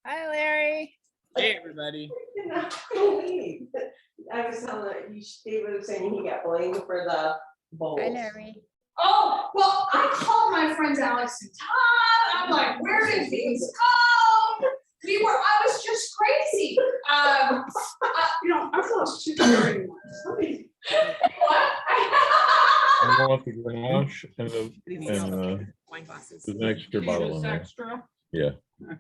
Hi, Larry. Hey, everybody. I was telling you, David was saying he got blamed for the bowls. Hi, Larry. Oh, well, I called my friends Alex and Todd. I'm like, where did things go? I was just crazy. I thought she was very much. What? I want the Grenache and the, Wine glasses. there's an extra bottle in there. Extra? Yeah. Okay.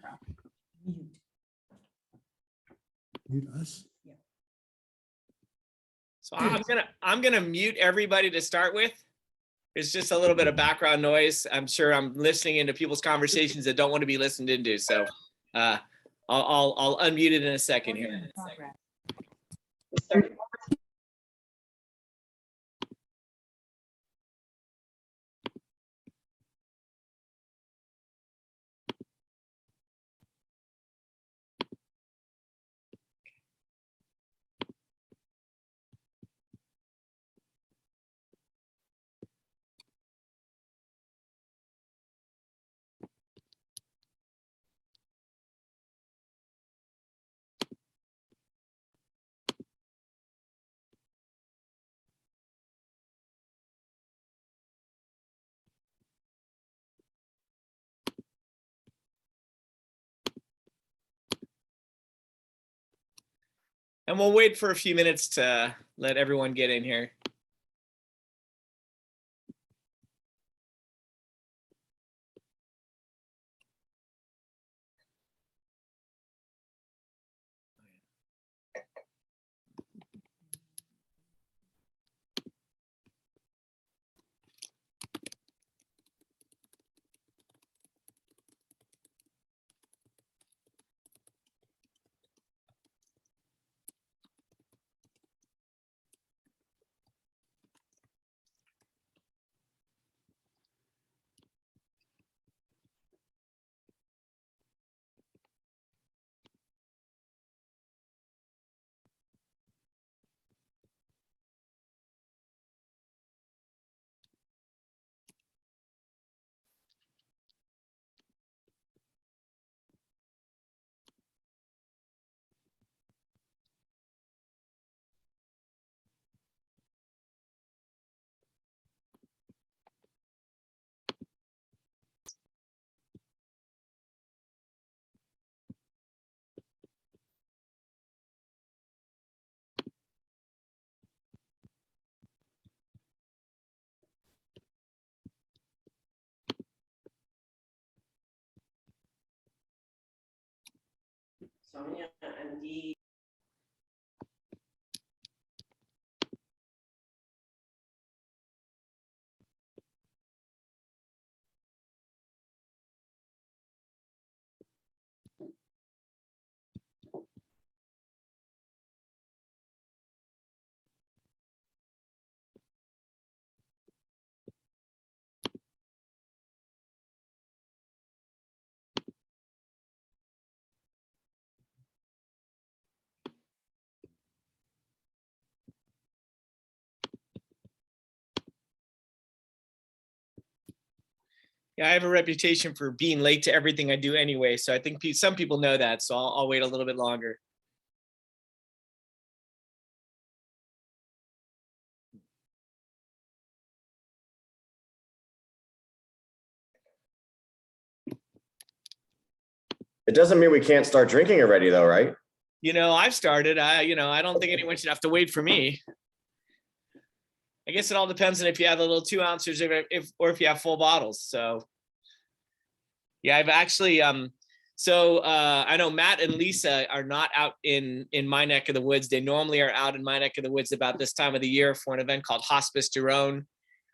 Mute us. So I'm gonna mute everybody to start with. There's just a little bit of background noise. I'm sure I'm listening into people's conversations that don't want to be listened into. So I'll unmute it in a second here. And we'll wait for a few minutes to let everyone get in here. Sonia and Dee. Yeah, I have a reputation for being late to everything I do anyway. So I think some people know that. So I'll wait a little bit longer. It doesn't mean we can't start drinking already though, right? I've started. I don't think anyone should have to wait for me. I guess it all depends on if you have the little 2 ounces or if you have full bottles. So yeah, I've actually I know Matt and Lisa are not out in my neck of the woods. They normally are out in my neck of the woods about this time of the year for an event called Hospice du Rhône.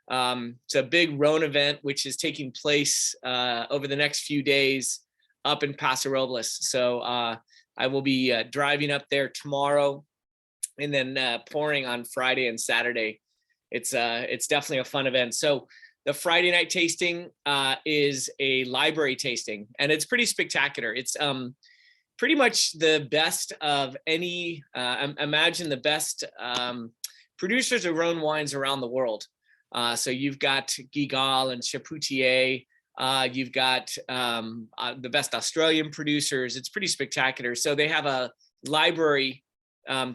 It's a big Rhone event, which is taking place over the next few days up in Paso Robles. So I will be driving up there tomorrow and then pouring on Friday and Saturday. It's definitely a fun event. So the Friday night tasting is a library tasting, and it's pretty spectacular. It's pretty much the best of any, imagine the best producers of Rhone wines around the world. So you've got Guigal and Chapoutier, You've got the best Australian producers. It's pretty spectacular. So they have a library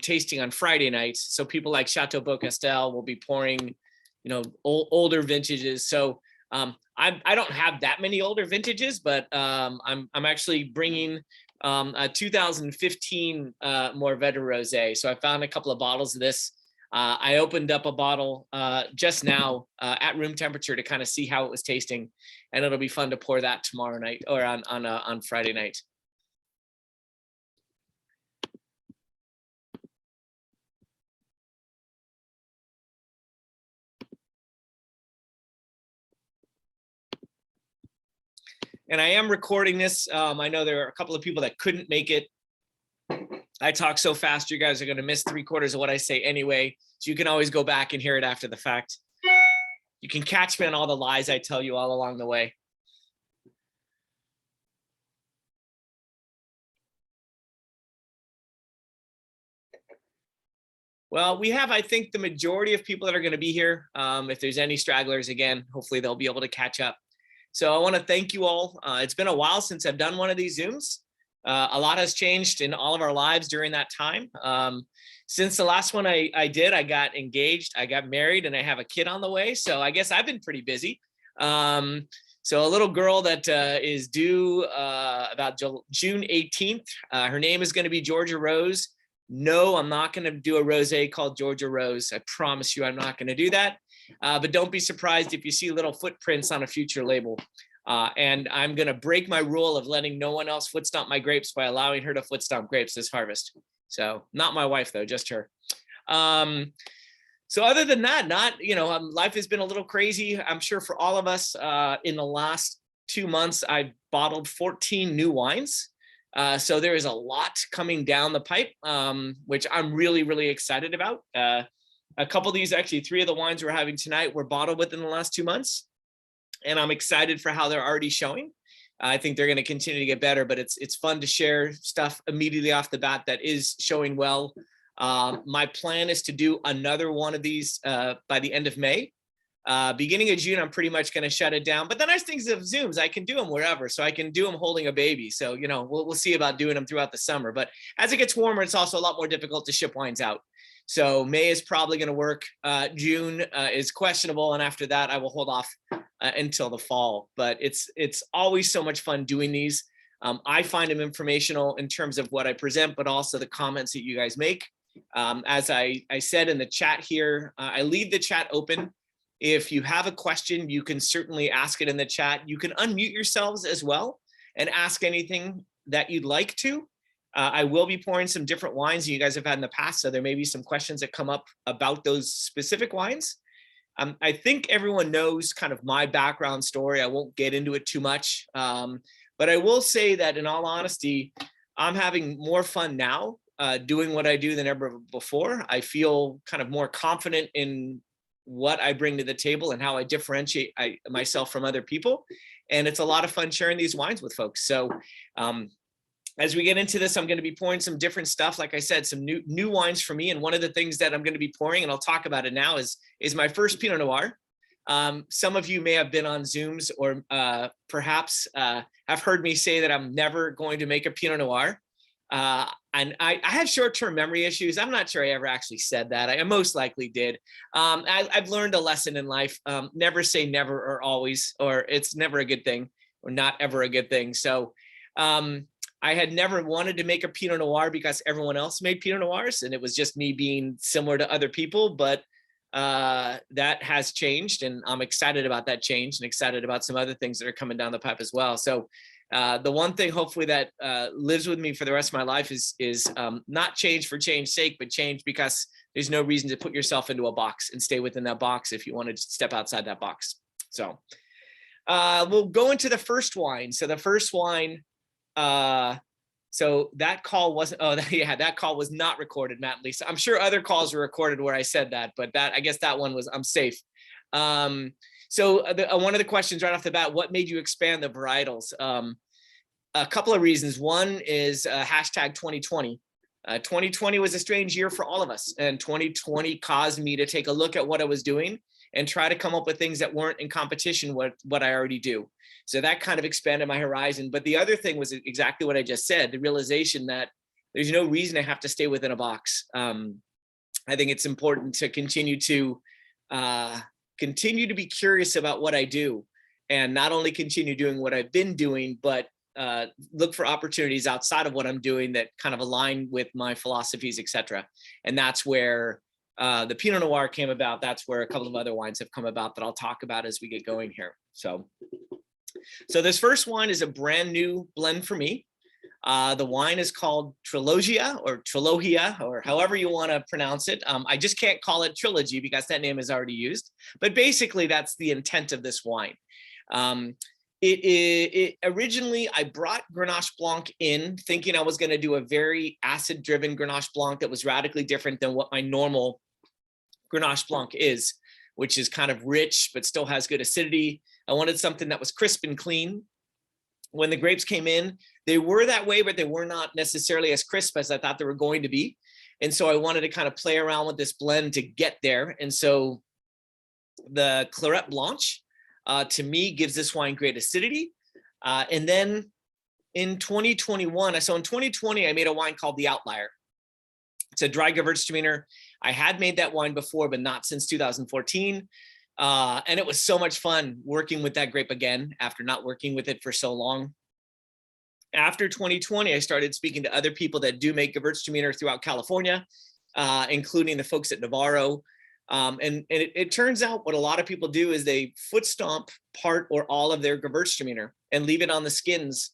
tasting on Friday nights. So people like Chateau Beaucastel will be pouring, you know, older vintages. So I don't have that many older vintages, but I'm actually bringing a 2015 Mourvedre Rosé. So I found a couple of bottles of this. I opened up a bottle just now at room temperature to kind of see how it was tasting, and it'll be fun to pour that tomorrow night or on Friday night. And I am recording this. I know there are a couple of people that couldn't make it. I talk so fast, you guys are going to miss 3/4 of what I say anyway. So you can always go back and hear it after the fact. You can catch me on all the lies I tell you all along the way. Well, we have, I think, the majority of people that are going to be here. If there's any stragglers, again, hopefully they'll be able to catch up. So I want to thank you all. It's been a while since I've done one of these Zooms. A lot has changed in all of our lives during that time. Since the last one I did, I got engaged, I got married, and I have a kid on the way. So I guess I've been pretty busy. So a little girl that is due about June 18th. Her name is going to be Georgia Rose. No, I'm not going to do a rosé called Georgia Rose. I promise you I'm not going to do that. But don't be surprised if you see little footprints on a future label. And I'm going to break my rule of letting no one else foot stomp my grapes by allowing her to foot stomp grapes this harvest. So not my wife, though, just her. So other than that, life has been a little crazy. I'm sure for all of us in the last 2 months, I bottled 14 new wines. So there is a lot coming down the pipe, which I'm really, really excited about. A couple of these, actually 3 of the wines we're having tonight were bottled within the last 2 months. And I'm excited for how they're already showing. I think they're going to continue to get better, but it's fun to share stuff immediately off the bat that is showing well. My plan is to do another one of these by the end of May. Beginning of June, I'm pretty much going to shut it down. But the nice things of Zooms, I can do them wherever. So I can do them holding a baby. So, we'll see about doing them throughout the summer. But as it gets warmer, it's also a lot more difficult to ship wines out. So May is probably going to work. June is questionable. And after that, I will hold off until the fall. But it's always so much fun doing these. I find them informational in terms of what I present, but also the comments that you guys make. As I said in the chat here, I leave the chat open. If you have a question, you can certainly ask it in the chat. You can unmute yourselves as well and ask anything that you'd like to. I will be pouring some different wines that you guys have had in the past, so there may be some questions that come up about those specific wines. I think everyone knows kind of my background story. I won't get into it too much, but I will say that in all honesty, I'm having more fun now doing what I do than ever before. I feel kind of more confident in what I bring to the table and how I differentiate myself from other people. And it's a lot of fun sharing these wines with folks. So as we get into this, I'm going to be pouring some different stuff. Like I said, some new wines for me. And one of the things that I'm going to be pouring, and I'll talk about it now, is my first Pinot Noir. Some of you may have been on Zooms or perhaps have heard me say that I'm never going to make a Pinot Noir. And I have short-term memory issues. I'm not sure I ever actually said that. I most likely did. I've learned a lesson in life. Never say never or always, or it's never a good thing or not ever a good thing. So I had never wanted to make a Pinot Noir because everyone else made Pinot Noirs and it was just me being similar to other people, but that has changed and I'm excited about that change and excited about some other things that are coming down the pipe as well. So the one thing hopefully that lives with me for the rest of my life is not change for change's sake, but change because there's no reason to put yourself into a box and stay within that box if you want to step outside that box. So we'll go into the first wine. So the first wine, so that call wasn't, that call was not recorded, Matt and Lisa. I'm sure other calls were recorded where I said that, but I guess that one was, I'm safe. So one of the questions right off the bat, what made you expand the varietals? A couple of reasons. One is hashtag 2020. 2020 was a strange year for all of us, and 2020 caused me to take a look at what I was doing and try to come up with things that weren't in competition with what I already do. So that kind of expanded my horizon. But the other thing was exactly what I just said, the realization that there's no reason I have to stay within a box. I think it's important to continue to be curious about what I do, and not only continue doing what I've been doing, but look for opportunities outside of what I'm doing that kind of align with my philosophies, etc. And that's where the Pinot Noir came about. That's where a couple of other wines have come about that I'll talk about as we get going here. So this first wine is a brand new blend for me. The wine is called Trilogia or however you want to pronounce it. I just can't call it Trilogy because that name is already used, but basically that's the intent of this wine. It originally, I brought Grenache Blanc in thinking I was going to do a very acid driven Grenache Blanc that was radically different than what my normal Grenache Blanc is, which is kind of rich, but still has good acidity. I wanted something that was crisp and clean. When the grapes came in, they were that way, but they were not necessarily as crisp as I thought they were going to be. And so I wanted to kind of play around with this blend to get there. And so the Clairette Blanche, to me, gives this wine great acidity. And then in 2021, so in 2020, I made a wine called The Outlier. It's a dry Gewürztraminer. I had made that wine before, but not since 2014. And it was so much fun working with that grape again after not working with it for so long. After 2020, I started speaking to other people that do make Gewürztraminer throughout California, including the folks at Navarro. And it turns out what a lot of people do is they foot stomp part or all of their Gewürztraminer and leave it on the skins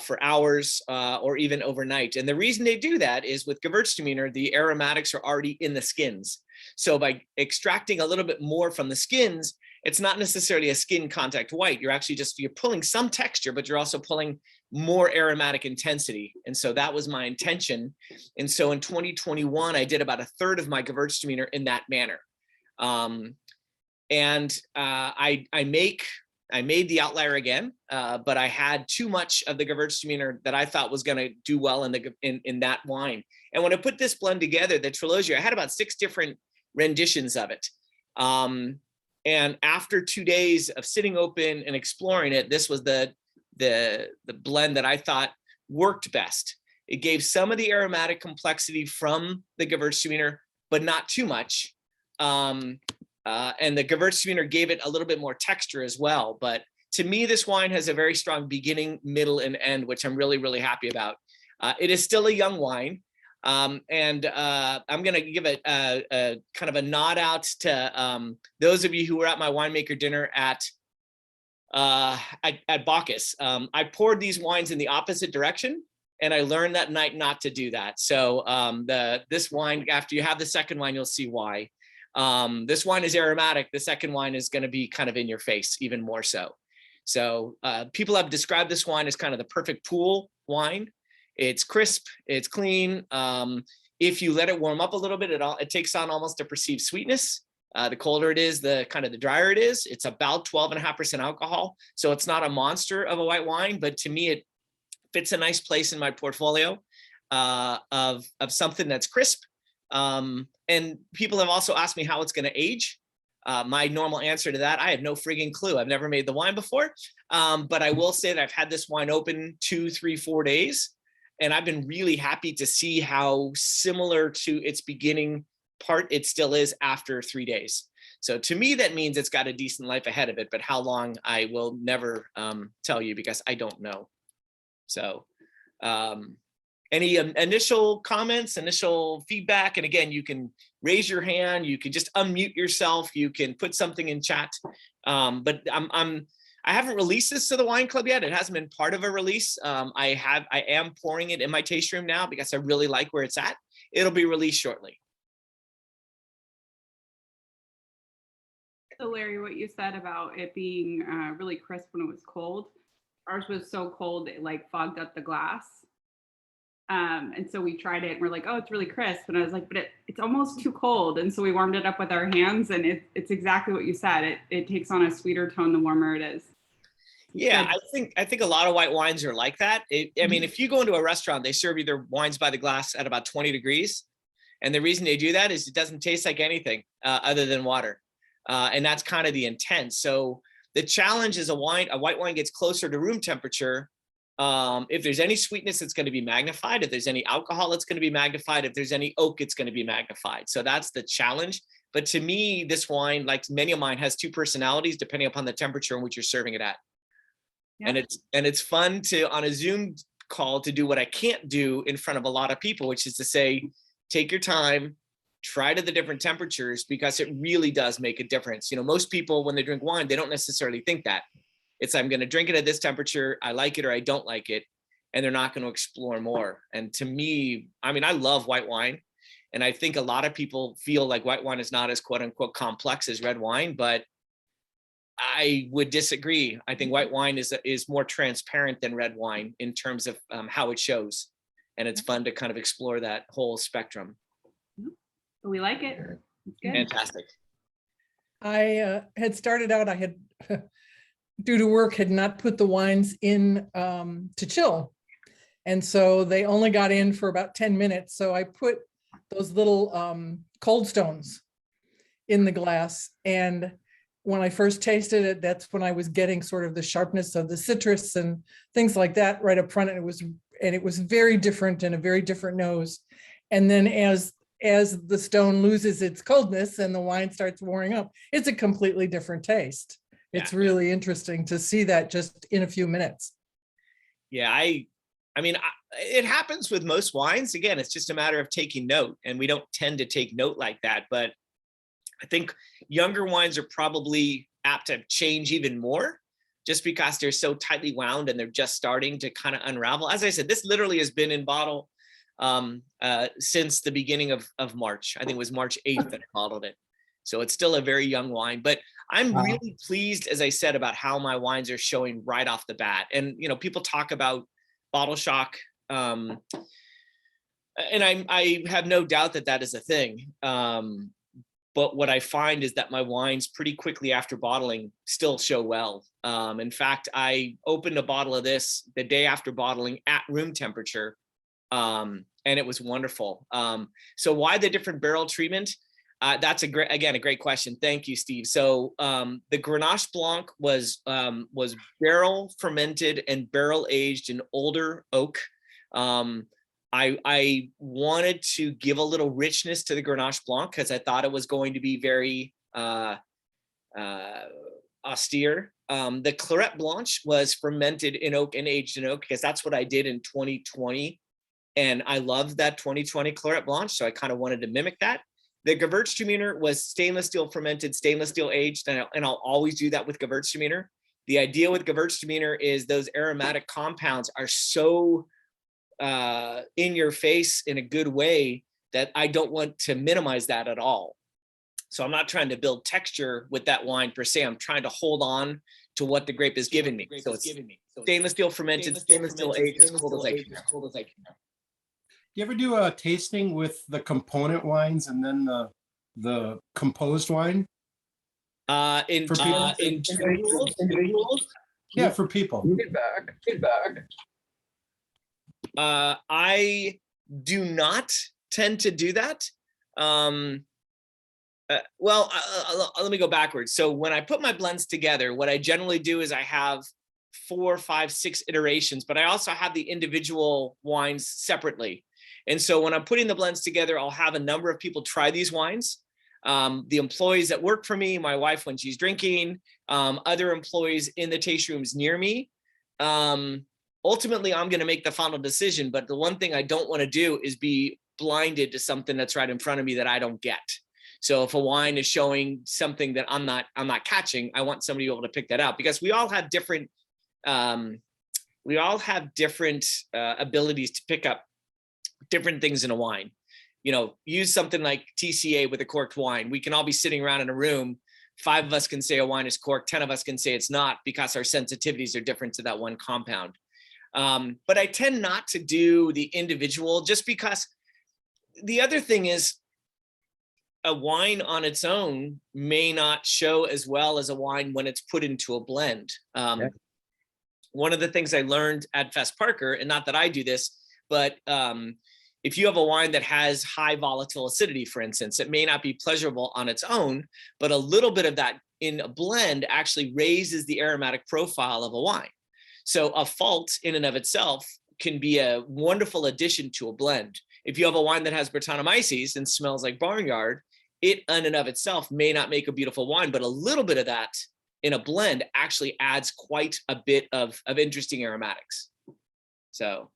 for hours or even overnight. And the reason they do that is with Gewürztraminer, the aromatics are already in the skins. So by extracting a little bit more from the skins, it's not necessarily a skin contact white. You're pulling some texture, but you're also pulling more aromatic intensity. And so that was my intention. And so in 2021, I did about a third of my Gewürztraminer in that manner. I made the Outlier again, but I had too much of the Gewürztraminer that I thought was going to do well in that wine. And when I put this blend together, the Trilogia, I had about 6 different renditions of it. And after 2 days of sitting open and exploring it, this was the blend that I thought worked best. It gave some of the aromatic complexity from the Gewürztraminer, but not too much. And the Gewürztraminer gave it a little bit more texture as well. But to me, this wine has a very strong beginning, middle, and end, which I'm really, really happy about. It is still a young wine. I'm going to give it a kind of a nod out to those of you who were at my winemaker dinner at Bacchus. I poured these wines in the opposite direction, and I learned that night not to do that. So this wine, after you have the second wine, you'll see why. This wine is aromatic. The second wine is going to be kind of in your face, even more so. So people have described this wine as kind of the perfect pool wine. It's crisp, it's clean. If you let it warm up a little bit, it takes on almost a perceived sweetness. The colder it is, the drier it is. It's about 12.5% alcohol. So it's not a monster of a white wine, but to me, it fits a nice place in my portfolio of something that's crisp. And people have also asked me how it's going to age. My normal answer to that, I have no frigging clue. I've never made the wine before. But I will say that I've had this wine open 2, 3, 4 days. And I've been really happy to see how similar to its beginning part it still is after 3 days. So to me, that means it's got a decent life ahead of it, but how long I will never tell you because I don't know. So any initial comments, initial feedback? And again, you can raise your hand, you can just unmute yourself, you can put something in chat. But I haven't released this to the wine club yet. It hasn't been part of a release. I am pouring it in my taste room now because I really like where it's at. It'll be released shortly. So Larry, what you said about it being really crisp when it was cold, ours was so cold it like fogged up the glass. And so we tried it and we're like, oh, it's really crisp. And I was like, but it's almost too cold. And so we warmed it up with our hands, and it's exactly what you said. It takes on a sweeter tone the warmer it is. Yeah, I think a lot of white wines are like that. I mean, if you go into a restaurant, they serve you their wines by the glass at about 20 degrees. And the reason they do that is it doesn't taste like anything other than water. And that's kind of the intent. So the challenge is a white wine gets closer to room temperature. If there's any sweetness, it's going to be magnified. If there's any alcohol, it's going to be magnified. If there's any oak, it's going to be magnified. So that's the challenge. But to me, this wine, like many of mine, has two personalities depending upon the temperature in which you're serving it at. Yeah. And it's fun to, on a Zoom call, to do what I can't do in front of a lot of people, which is to say, take your time, try to the different temperatures, because it really does make a difference. You know, most people, when they drink wine, they don't necessarily think that. It's, I'm going to drink it at this temperature, I like it or I don't like it, and they're not going to explore more. And to me, I mean, I love white wine. And I think a lot of people feel like white wine is not as quote unquote complex as red wine, but I would disagree. I think white wine is more transparent than red wine in terms of how it shows. And it's fun to kind of explore that whole spectrum. But we like it. It's good. Fantastic. I had started out, I had, due to work, had not put the wines in to chill. And so they only got in for about 10 minutes. So I put those little cold stones in the glass. And when I first tasted it, that's when I was getting sort of the sharpness of the citrus and things like that right up front. And it was very different and a very different nose. And then as the stone loses its coldness and the wine starts warming up, it's a completely different taste. It's really interesting to see that just in a few minutes. Yeah, I mean, it happens with most wines. Again, it's just a matter of taking note, and we don't tend to take note like that. But I think younger wines are probably apt to change even more, just because they're so tightly wound and they're just starting to kind of unravel. As I said, this literally has been in bottle since the beginning of March. I think it was March 8th that I bottled it. So it's still a very young wine, but I'm really pleased, as I said, about how my wines are showing right off the bat. And, you know, people talk about bottle shock. And I have no doubt that that is a thing. But what I find is that my wines pretty quickly after bottling still show well. In fact, I opened a bottle of this the day after bottling at room temperature. And it was wonderful. So why the different barrel treatment? That's a great question. Thank you, Steve. So the Grenache Blanc was barrel fermented and barrel aged in older oak. I wanted to give a little richness to the Grenache Blanc because I thought it was going to be very austere. The Claret Blanche was fermented in oak and aged in oak because that's what I did in 2020. And I loved that 2020 Claret Blanche, so I kind of wanted to mimic that. The Gewürztraminer was stainless steel fermented, stainless steel aged, and I'll always do that with Gewürztraminer. The idea with Gewürztraminer is those aromatic compounds are so in your face in a good way that I don't want to minimize that at all. So I'm not trying to build texture with that wine per se. I'm trying to hold on to what the grape is giving me. So it's stainless steel fermented, stainless steel aged, as cold as I can. You ever do a tasting with the component wines and then the composed wine? Individuals? Yeah, for people. Feedback. I do not tend to do that. Let me go backwards. So when I put my blends together, what I generally do is I have 4, 5, 6 iterations, but I also have the individual wines separately. And so when I'm putting the blends together, I'll have a number of people try these wines. The employees that work for me, my wife when she's drinking, other employees in the taste rooms near me. Ultimately, I'm going to make the final decision. But the one thing I don't want to do is be blinded to something that's right in front of me that I don't get. So if a wine is showing something that I'm not catching, I want somebody to be able to pick that out, because we all have different abilities to pick up different things in a wine. You know, use something like TCA with a corked wine. We can all be sitting around in a room. 5 of us can say a wine is corked. 10 of us can say it's not, because our sensitivities are different to that one compound. But I tend not to do the individual, just because the other thing is a wine on its own may not show as well as a wine when it's put into a blend. One of the things I learned at Fess Parker, and not that I do this, but if you have a wine that has high volatile acidity, for instance, it may not be pleasurable on its own, but a little bit of that in a blend actually raises the aromatic profile of a wine. So a fault in and of itself can be a wonderful addition to a blend. If you have a wine that has Brettanomyces and smells like barnyard, it in and of itself may not make a beautiful wine, but a little bit of that in a blend actually adds quite a bit of interesting aromatics. So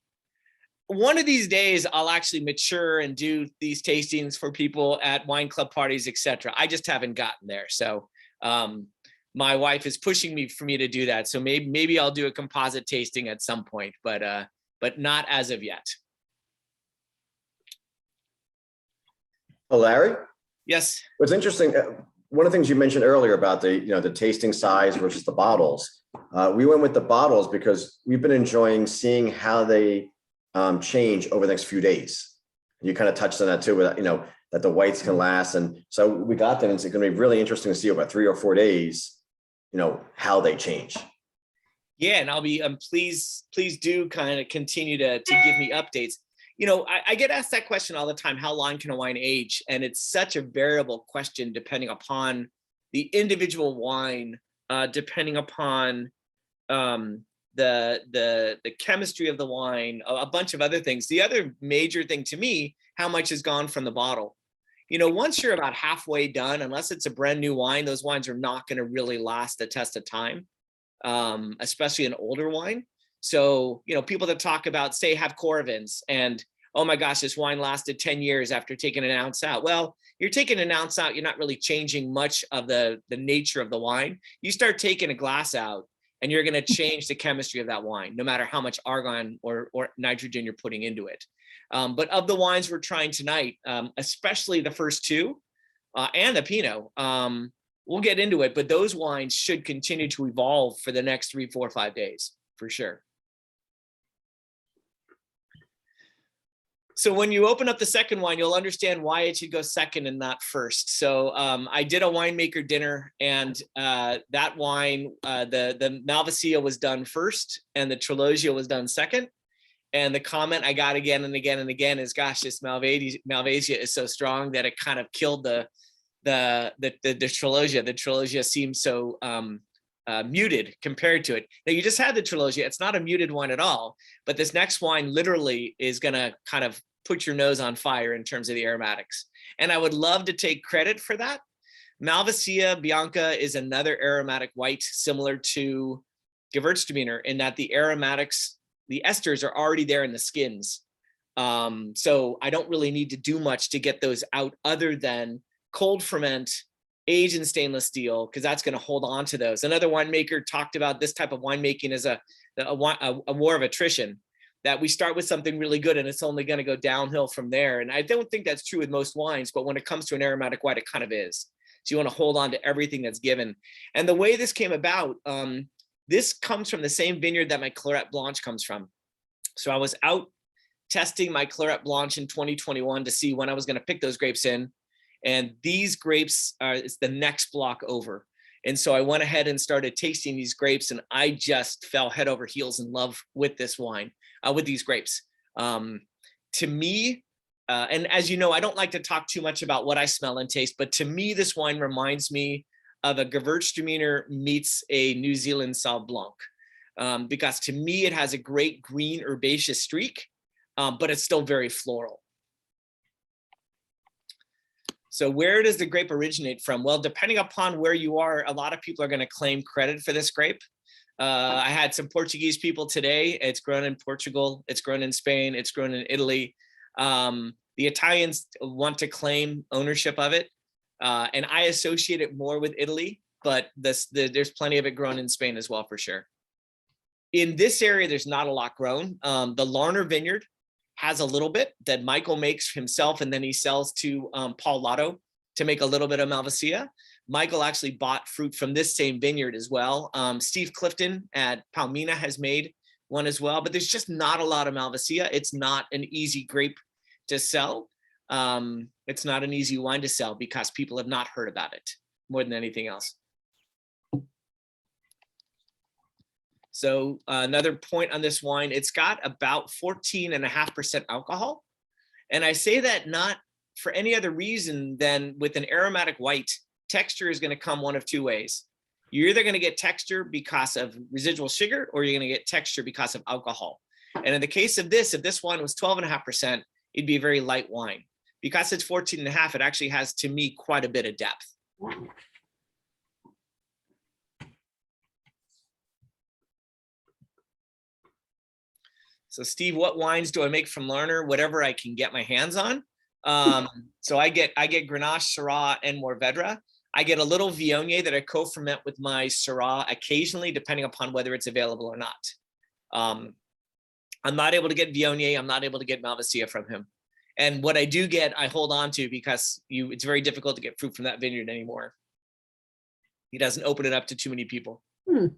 one of these days, I'll actually mature and do these tastings for people at wine club parties, etc. I just haven't gotten there. So my wife is pushing me for me to do that. So maybe I'll do a composite tasting at some point, but not as of yet. Oh, Larry, Yes. what's interesting, one of the things you mentioned earlier about the tasting size versus the bottles. We went with the bottles because we've been enjoying seeing how they change over the next few days. You kind of touched on that too, with that the whites can last, and so we got them. And it's going to be really interesting to see about 3 or 4 days, how they change. Yeah, and I'll be please do kind of continue to give me updates. I get asked that question all the time: how long can a wine age? And it's such a variable question depending upon the individual wine, depending upon the chemistry of the wine, a bunch of other things. The other major thing to me, how much has gone from the bottle. Once you're about halfway done, unless it's a brand new wine, those wines are not going to really last the test of time, especially an older wine. So, people that talk about, say, have Coravins and, oh my gosh, this wine lasted 10 years after taking an ounce out. Well, you're taking an ounce out, you're not really changing much of the nature of the wine. You start taking a glass out and you're going to change the chemistry of that wine, no matter how much argon or nitrogen you're putting into it. But of the wines we're trying tonight, especially the first two and the Pinot, we'll get into it, but those wines should continue to evolve for the next 3, 4, 5 days, for sure. So when you open up the second wine, you'll understand why it should go second and not first. So I did a winemaker dinner, and that wine, the Malvasia was done first and the Trilogia was done second. And the comment I got again and again and again is, gosh, this Malvasia is so strong that it kind of killed the Trilogia. The Trilogia seems so muted compared to it. Now, you just had the Trilogia. It's not a muted wine at all, but this next wine literally is going to kind of put your nose on fire in terms of the aromatics. And I would love to take credit for that. Malvasia Bianca is another aromatic white similar to Gewürztraminer in that the aromatics, the esters are already there in the skins. So I don't really need to do much to get those out other than cold ferment, age in stainless steel, because that's going to hold on to those. Another winemaker talked about this type of winemaking as a war of attrition, that we start with something really good and it's only going to go downhill from there. And I don't think that's true with most wines, but when it comes to an aromatic wine, it kind of is. So you want to hold on to everything that's given. And the way this came about, this comes from the same vineyard that my Clairette Blanche comes from. So I was out testing my Clairette Blanche in 2021 to see when I was going to pick those grapes in. And these grapes it's the next block over. And so I went ahead and started tasting these grapes, and I just fell head over heels in love with this wine, with these grapes. To me, and as you know, I don't like to talk too much about what I smell and taste, but to me, this wine reminds me of a Gewürztraminer meets a New Zealand Sauv Blanc, because to me, it has a great green herbaceous streak, but it's still very floral. So where does the grape originate from? Well, depending upon where you are, a lot of people are going to claim credit for this grape. I had some Portuguese people today. It's grown in Portugal. It's grown in Spain. It's grown in Italy. The Italians want to claim ownership of it. And I associate it more with Italy, but there's plenty of it grown in Spain as well, for sure. In this area, there's not a lot grown. The Larner Vineyard has a little bit that Michael makes himself, and then he sells to Paul Lotto to make a little bit of Malvasia. Michael actually bought fruit from this same vineyard as well. Steve Clifton at Palmina has made one as well, but there's just not a lot of Malvasia. It's not an easy grape to sell. It's not an easy wine to sell because people have not heard about it more than anything else. So another point on this wine, it's got about 14.5% alcohol. And I say that not for any other reason than with an aromatic white, texture is going to come one of two ways. You're either going to get texture because of residual sugar, or you're going to get texture because of alcohol. And in the case of this, if this wine was 12.5%, it'd be a very light wine. Because it's 14.5, it actually has, to me, quite a bit of depth. So Steve, what wines do I make from Larner? Whatever I can get my hands on. So I get Grenache, Syrah, and Mourvedre. I get a little Viognier that I co-ferment with my Syrah occasionally, depending upon whether it's available or not. I'm not able to get Viognier. I'm not able to get Malvasia from him. And what I do get, I hold on to, because it's very difficult to get fruit from that vineyard anymore. He doesn't open it up to too many people. And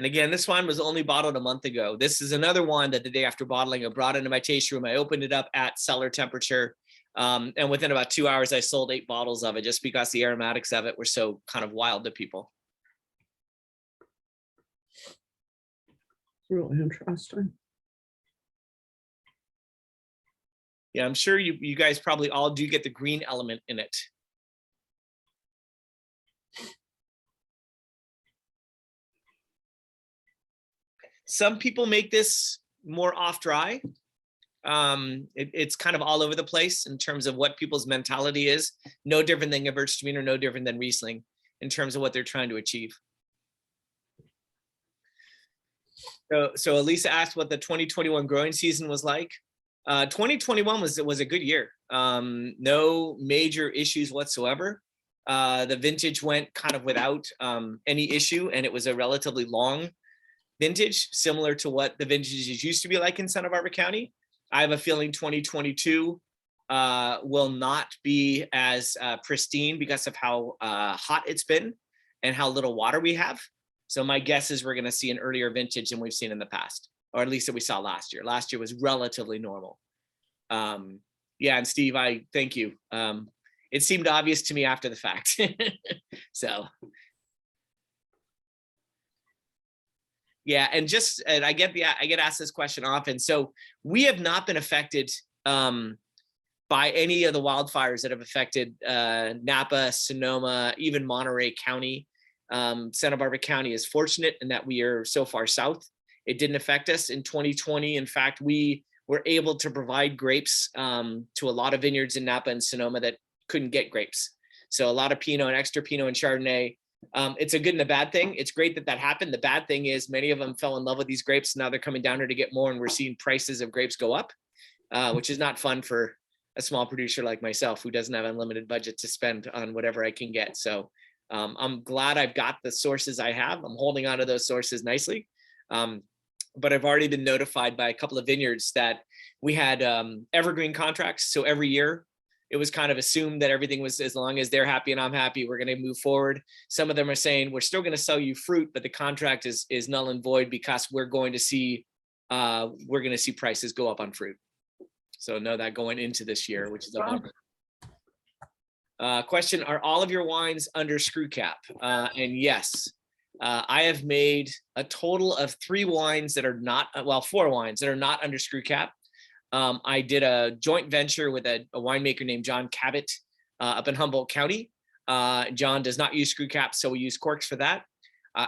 again, this wine was only bottled a month ago. This is another one that the day after bottling, I brought into my tasting room. I opened it up at cellar temperature. And within about 2 hours, I sold 8 bottles of it, just because the aromatics of it were so kind of wild to people. Really interesting. Yeah, I'm sure you guys probably all do get the green element in it. Some people make this more off dry. It's kind of all over the place in terms of what people's mentality is. No different than Gewürztraminer, no different than Riesling in terms of what they're trying to achieve. So Elisa asked what the 2021 growing season was like. 2021 was a good year. No major issues whatsoever. The vintage went kind of without any issue, and it was a relatively long vintage, similar to what the vintages used to be like in Santa Barbara County. I have a feeling 2022 will not be as pristine because of how hot it's been and how little water we have. So my guess is we're going to see an earlier vintage than we've seen in the past, or at least that we saw last year. Last year was relatively normal. Yeah, and Steve, I thank you. It seemed obvious to me after the fact. So. Yeah, and I get asked this question often. So we have not been affected by any of the wildfires that have affected Napa, Sonoma, even Monterey County. Santa Barbara County is fortunate in that we are so far south. It didn't affect us in 2020. In fact, we were able to provide grapes to a lot of vineyards in Napa and Sonoma that couldn't get grapes. So a lot of Pinot and extra Pinot and Chardonnay. It's a good and a bad thing. It's great that that happened. The bad thing is many of them fell in love with these grapes. Now they're coming down here to get more, and we're seeing prices of grapes go up, which is not fun for a small producer like myself who doesn't have unlimited budget to spend on whatever I can get. So I'm glad I've got the sources I have. I'm holding on to those sources nicely. But I've already been notified by a couple of vineyards that we had evergreen contracts. So every year it was kind of assumed that everything was, as long as they're happy and I'm happy, we're going to move forward. Some of them are saying we're still going to sell you fruit, but the contract is null and void because we're going to see prices go up on fruit. So know that going into this year, which is a bummer. Question: are all of your wines under screw cap? And yes, I have made a total of 4 wines that are not under screw cap. I did a joint venture with a winemaker named John Cabot up in Humboldt County. John does not use screw caps, so we use corks for that.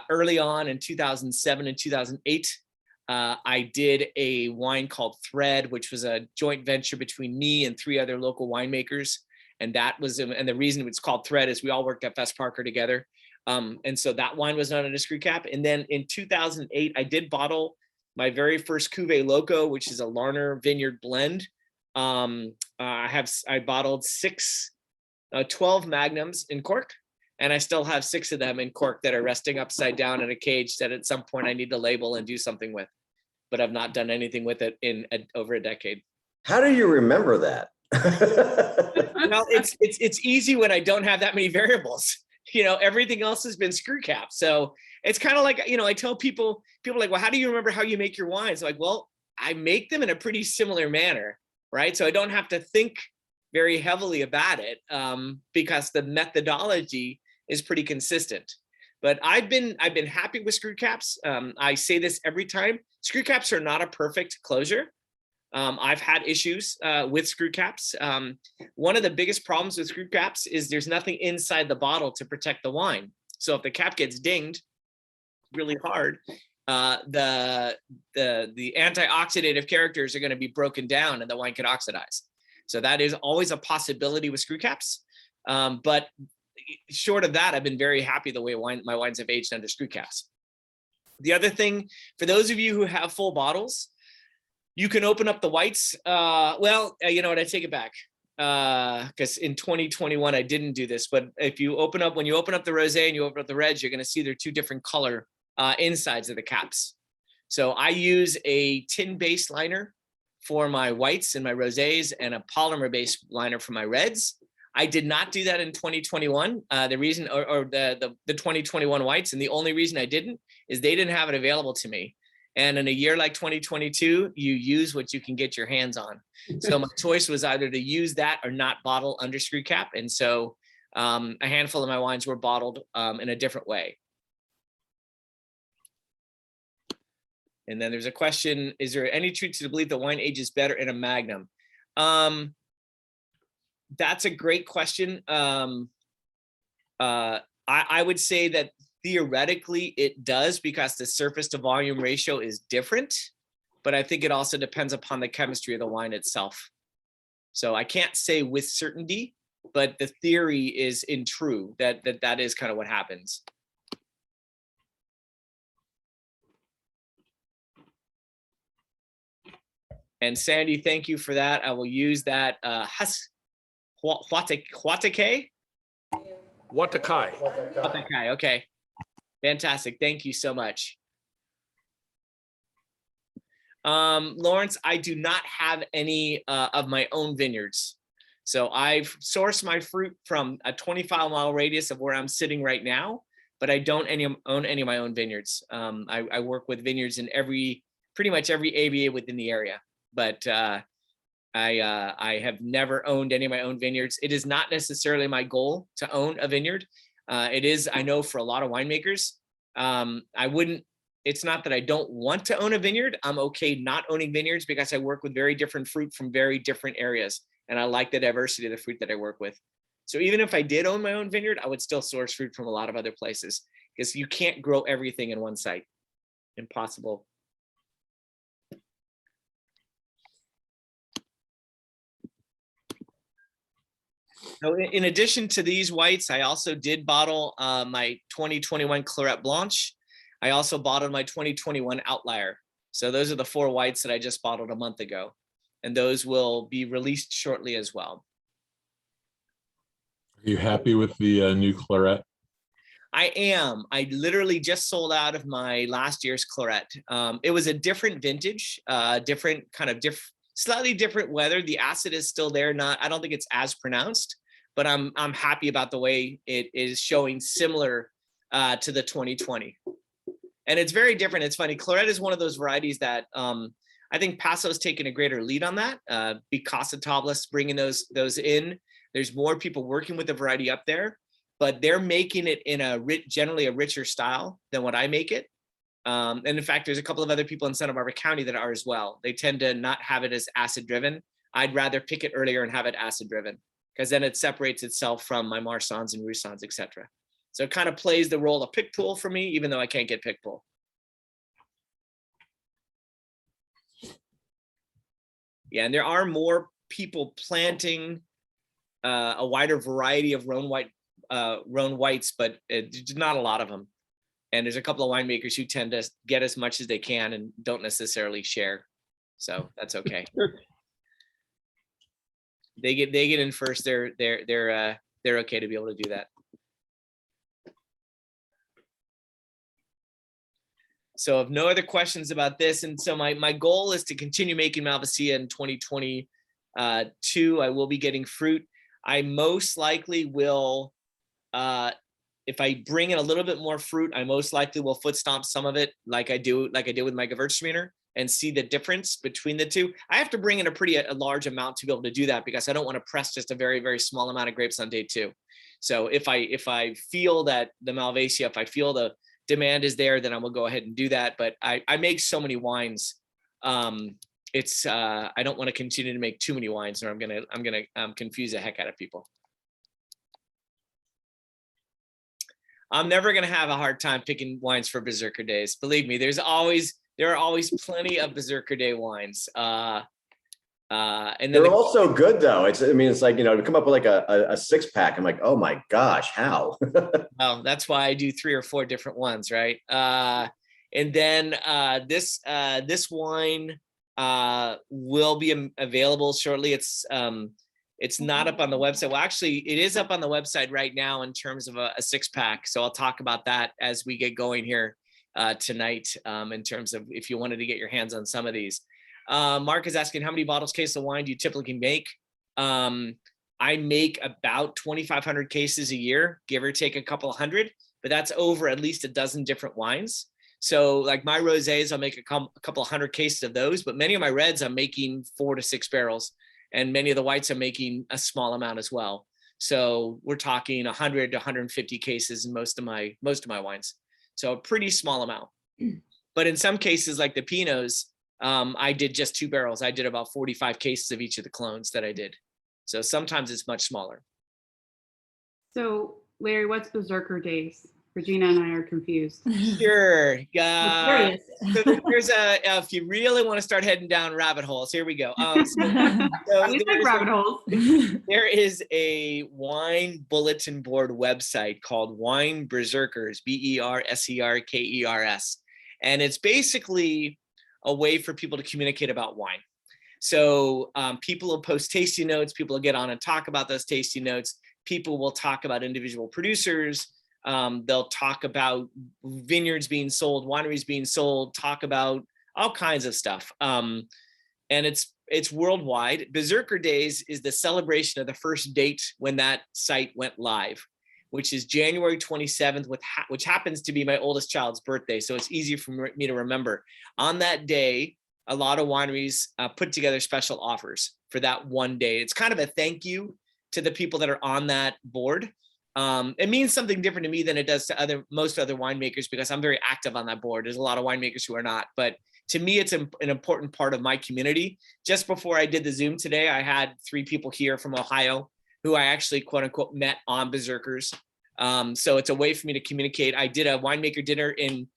Early on in 2007 and 2008, I did a wine called Thread, which was a joint venture between me and 3 other local winemakers. And that was, and the reason it's called Thread is we all worked at Fess Parker together. And so that wine was not under screw cap. And then in 2008, I did bottle my very first Cuvée Loco, which is a Larner Vineyard blend. I bottled 12 Magnums in cork, and I still have 6 of them in cork that are resting upside down in a cage that at some point I need to label and do something with, but I've not done anything with it in over a decade. How do you remember that? Well, it's easy when I don't have that many variables. You know, everything else has been screw cap. So it's kind of like, you know, I tell people are like, well, how do you remember how you make your wines? I'm like, well, I make them in a pretty similar manner, right? So I don't have to think very heavily about it because the methodology is pretty consistent. But I've been happy with screw caps. I say this every time. Screw caps are not a perfect closure. I've had issues with screw caps. One of the biggest problems with screw caps is there's nothing inside the bottle to protect the wine. So if the cap gets dinged really hard, the antioxidative characters are going to be broken down and the wine could oxidize. So that is always a possibility with screw caps. But short of that, I've been very happy the way my wines have aged under screw caps. The other thing, for those of you who have full bottles, you can open up the whites. Well, you know what, I take it back. Because in 2021, I didn't do this, but if you open up, when you open up the rosé and you open up the reds, you're going to see they're two different color insides of the caps. So I use a tin-based liner for my whites and my rosés and a polymer-based liner for my reds. I did not do that in 2021. The reason, or the 2021 whites, and the only reason I didn't is they didn't have it available to me. And in a year like 2022, you use what you can get your hands on. So my choice was either to use that or not bottle under screw cap. And so a handful of my wines were bottled in a different way. And then there's a question, is there any truth to the belief that wine ages better in a Magnum? That's a great question. I would say that theoretically it does, because the surface to volume ratio is different, but I think it also depends upon the chemistry of the wine itself. So I can't say with certainty, but the theory is true that is kind of what happens. And Sandy, thank you for that. I will use that. Huatakai? Huatakai, okay. Fantastic. Thank you so much. Lawrence, I do not have any of my own vineyards. So I've sourced my fruit from a 25-mile radius of where I'm sitting right now, but I don't own any of my own vineyards. I work with vineyards in pretty much every AVA within the area, but I have never owned any of my own vineyards. It is not necessarily my goal to own a vineyard. It is, I know, for a lot of winemakers. It's not that I don't want to own a vineyard. I'm okay not owning vineyards because I work with very different fruit from very different areas. And I like the diversity of the fruit that I work with. So even if I did own my own vineyard, I would still source fruit from a lot of other places because you can't grow everything in one site. Impossible. So in addition to these whites, I also did bottle my 2021 Claret Blanche. I also bottled my 2021 Outlier. So those are the 4 whites that I just bottled a month ago. And those will be released shortly as well. Are you happy with the new Claret? I am. I literally just sold out of my last year's Claret. It was a different vintage, slightly different weather. The acid is still there. I don't think it's as pronounced, but I'm happy about the way it is showing similar to the 2020. And it's very different. It's funny. Claret is one of those varieties that I think Passo's taken a greater lead on that. Because of Tablas bringing those in, there's more people working with the variety up there, but they're making it in generally a richer style than what I make it. And in fact, there's a couple of other people in Santa Barbara County that are as well. They tend to not have it as acid driven. I'd rather pick it earlier and have it acid driven because then it separates itself from my Marsans and Roussan's, etc. So it kind of plays the role of pick pool for me, even though I can't get pick pool. Yeah, and there are more people planting a wider variety of Rhone whites, but not a lot of them. And there's a couple of winemakers who tend to get as much as they can and don't necessarily share. So that's okay. They get in first. They're okay to be able to do that. So if no other questions about this, and so my goal is to continue making Malvasia in 2022. I will be getting fruit. I most likely will, if I bring in a little bit more fruit, I most likely will foot stomp some of it, like I did with my Gewürztraminer. and see the difference between the two. I have to bring in a large amount to be able to do that because I don't want to press just a very, very small amount of grapes on day 2. So if I feel that the Malvasia, if I feel the demand is there, then I will go ahead and do that. But I make so many wines. I don't want to continue to make too many wines, or I'm gonna confuse the heck out of people. I'm never gonna have a hard time picking wines for Berserker Days. Believe me, there are always plenty of Berserker Day wines. And then They're also good though. It's like, to come up with like a 6-pack. I'm like, oh my gosh, how? well, that's why I do 3 or 4 different ones, right? And then this wine will be available shortly. It's not up on the website. Well, actually, it is up on the website right now in terms of a 6-pack. So I'll talk about that as we get going here tonight in terms of if you wanted to get your hands on some of these. Mark is asking, how many bottles case of wine do you typically make? I make about 2,500 cases a year, give or take a couple of hundred, but that's over at least a dozen different wines. So like my rosés, I'll make a couple of hundred cases of those, but many of my reds, I'm making 4 to 6 barrels. And many of the whites, I'm making a small amount as well. So we're talking 100 to 150 cases in most of my wines. So a pretty small amount. But in some cases, like the Pinots, I did just 2 barrels. I did about 45 cases of each of the clones that I did. So sometimes it's much smaller. So Larry, what's Berserker Days? Regina and I are confused. Sure. I'm curious. So there's if you really want to start heading down rabbit holes, here we go. We like rabbit holes. There is a wine bulletin board website called Wine Berserkers, BERSERKERS. And it's basically a way for people to communicate about wine. So people will post tasting notes, people will get on and talk about those tasting notes. People will talk about individual producers. They'll talk about vineyards being sold, wineries being sold, talk about all kinds of stuff. And it's worldwide. Berserker Days is the celebration of the first date when that site went live, which is January 27th, which happens to be my oldest child's birthday. So it's easy for me to remember. On that day, a lot of wineries put together special offers for that one day. It's kind of a thank you to the people that are on that board. It means something different to me than it does to most other winemakers because I'm very active on that board. There's a lot of winemakers who are not, but to me, it's an important part of my community. Just before I did the Zoom today, I had 3 people here from Ohio who I actually quote unquote met on Berserkers. So it's a way for me to communicate. I did a winemaker dinner in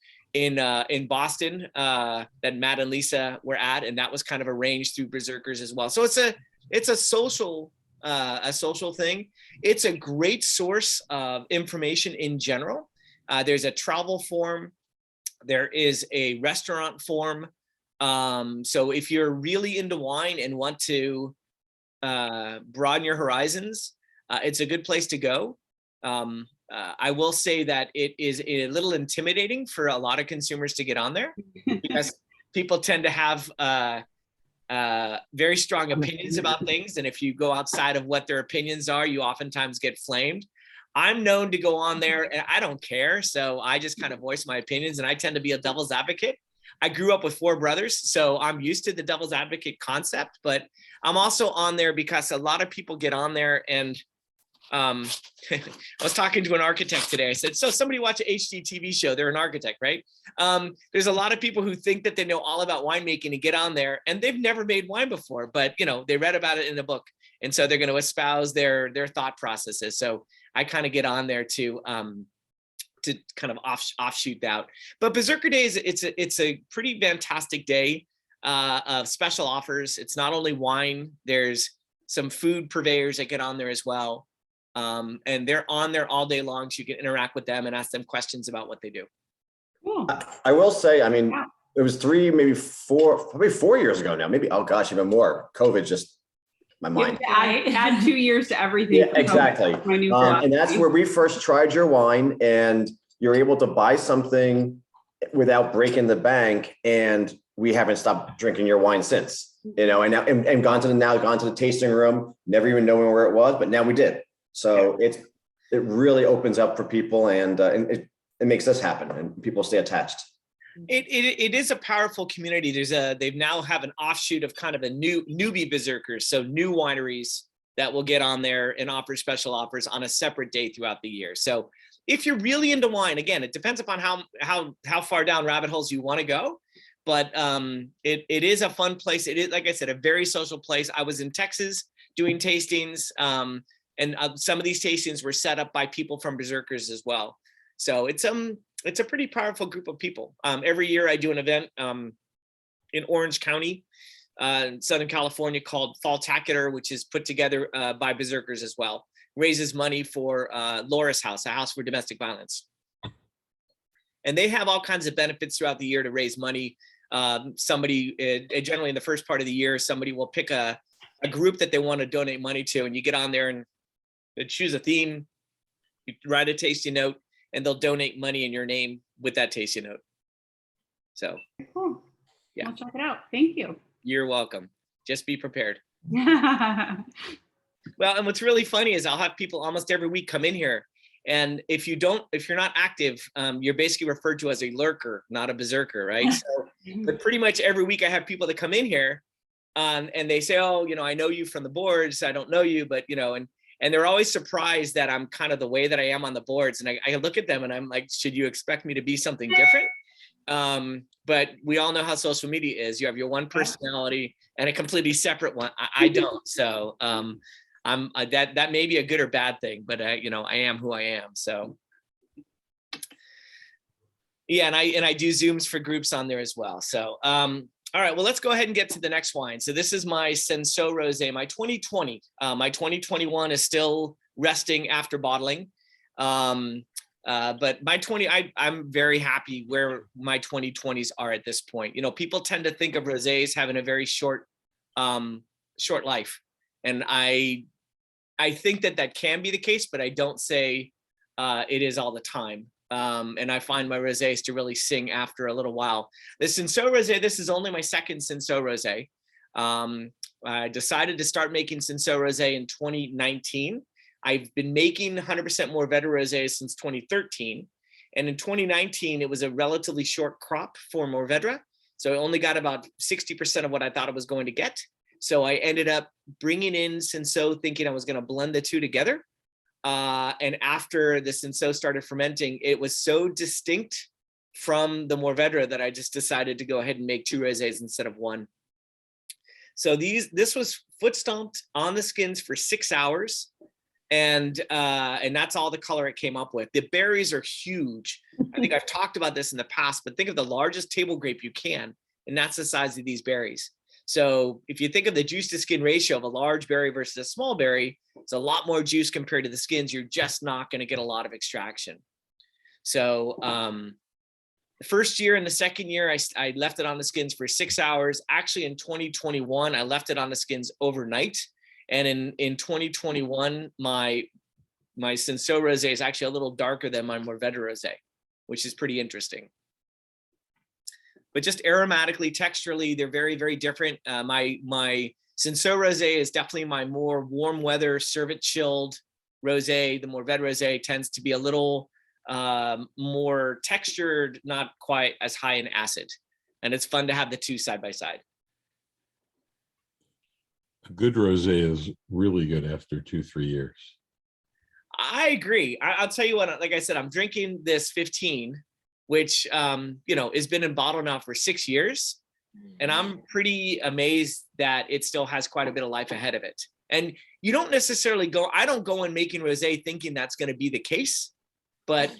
Boston that Matt and Lisa were at, and that was kind of arranged through Berserkers as well. So it's a social thing. It's a great source of information in general. There's a travel forum. There is a restaurant forum. So if you're really into wine and want to broaden your horizons, it's a good place to go. I will say that it is a little intimidating for a lot of consumers to get on there because people tend to have very strong opinions about things. And if you go outside of what their opinions are, you oftentimes get flamed. I'm known to go on there and I don't care. So I just kind of voice my opinions and I tend to be a devil's advocate. I grew up with 4 brothers, so I'm used to the devil's advocate concept, but I'm also on there because a lot of people get on there and I was talking to an architect today. I said, so somebody watch an HGTV show, they're an architect, right? There's a lot of people who think that they know all about winemaking and get on there and they've never made wine before, but they read about it in a book. And so they're going to espouse their thought processes. So I kind of get on there to kind of offshoot that. But Berserker Days, it's a pretty fantastic day of special offers. It's not only wine, there's some food purveyors that get on there as well. And they're on there all day long, so you can interact with them and ask them questions about what they do. Cool. I will say, it was 3, maybe 4, probably 4 years ago now, maybe, oh gosh, even more. COVID just, my mind. Add 2 years to everything. Yeah, exactly. My new And that's philosophy. where we first tried your wine, and you're able to buy something without breaking the bank. And we haven't stopped drinking your wine since, and gone to the tasting room, never even knowing where it was, but now we did. So it really opens up for people and it makes this happen and people stay attached. It is a powerful community. They've now have an offshoot of kind of a newbie berserkers, so new wineries that will get on there and offer special offers on a separate day throughout the year. So if you're really into wine, again, it depends upon how far down rabbit holes you want to go. But it is a fun place. It is, like I said, a very social place. I was in Texas doing tastings, and some of these tastings were set up by people from Berserkers as well. So it's a pretty powerful group of people. Every year I do an event in Orange County, Southern California, called Fall-tacular, which is put together by Berserkers as well. Raises money for Laura's House, a house for domestic violence. And they have all kinds of benefits throughout the year to raise money. Somebody, generally in the first part of the year, somebody will pick a group that they want to donate money to, and you get on there and choose a theme, you write a tasting note, and they'll donate money in your name with that tasting note. So Cool. Yeah. I'll check it out. Thank you. you're welcome. Just be prepared. Well, and what's really funny is I'll have people almost every week come in here, and if you're not active, you're basically referred to as a lurker, not a berserker, right? So, but pretty much every week I have people that come in here, and they say, "Oh, I know you from the boards. I don't know you, but and they're always surprised that I'm kind of the way that I am on the boards. And I look at them and I'm like, should you expect me to be something different? But we all know how social media is. You have your one personality and a completely separate one. I don't. So that may be a good or bad thing, but I am who I am. So yeah, and I do Zooms for groups on there as well. So all right, well, let's go ahead and get to the next wine. So this is my Cinsault Rosé, my 2020. My 2021 is still resting after bottling. But my I'm very happy where my 2020s are at this point. People tend to think of rosés having a very short life. And I think that can be the case, but I don't say it is all the time. And I find my rosés to really sing after a little while. The Cinsault Rosé, this is only my second Cinsault Rosé. I decided to start making Cinsault Rosé in 2019. I've been making 100% Mourvèdre Rosé since 2013. And in 2019, it was a relatively short crop for Mourvèdre. So I only got about 60% of what I thought I was going to get. So I ended up bringing in Cinsault, thinking I was going to blend the two together. And after the Cinsault started fermenting, it was so distinct from the Mourvèdre that I just decided to go ahead and make two rosés instead of one. So this was foot stomped on the skins for 6 hours. And that's all the color it came up with. The berries are huge. I think I've talked about this in the past, but think of the largest table grape you can, and that's the size of these berries. So if you think of the juice to skin ratio of a large berry versus a small berry, it's a lot more juice compared to the skins. You're just not going to get a lot of extraction. So the first year and the second year, I left it on the skins for 6 hours. Actually, in 2021, I left it on the skins overnight. And in 2021, my Cinsault Rosé is actually a little darker than my Mourvèdre Rosé, which is pretty interesting. But just aromatically, texturally, they're very, very different. My Cinsault Rosé is definitely my more warm weather, serve it chilled rosé. The Mourvèdre Rosé tends to be a little more textured, not quite as high in acid. And it's fun to have the two side by side. A good rosé is really good after 2-3 years. I agree. I'll tell you what, like I said, I'm drinking this 15, which, has been in bottle now for 6 years. And I'm pretty amazed that it still has quite a bit of life ahead of it. And you don't necessarily I don't go in making rosé thinking that's going to be the case, but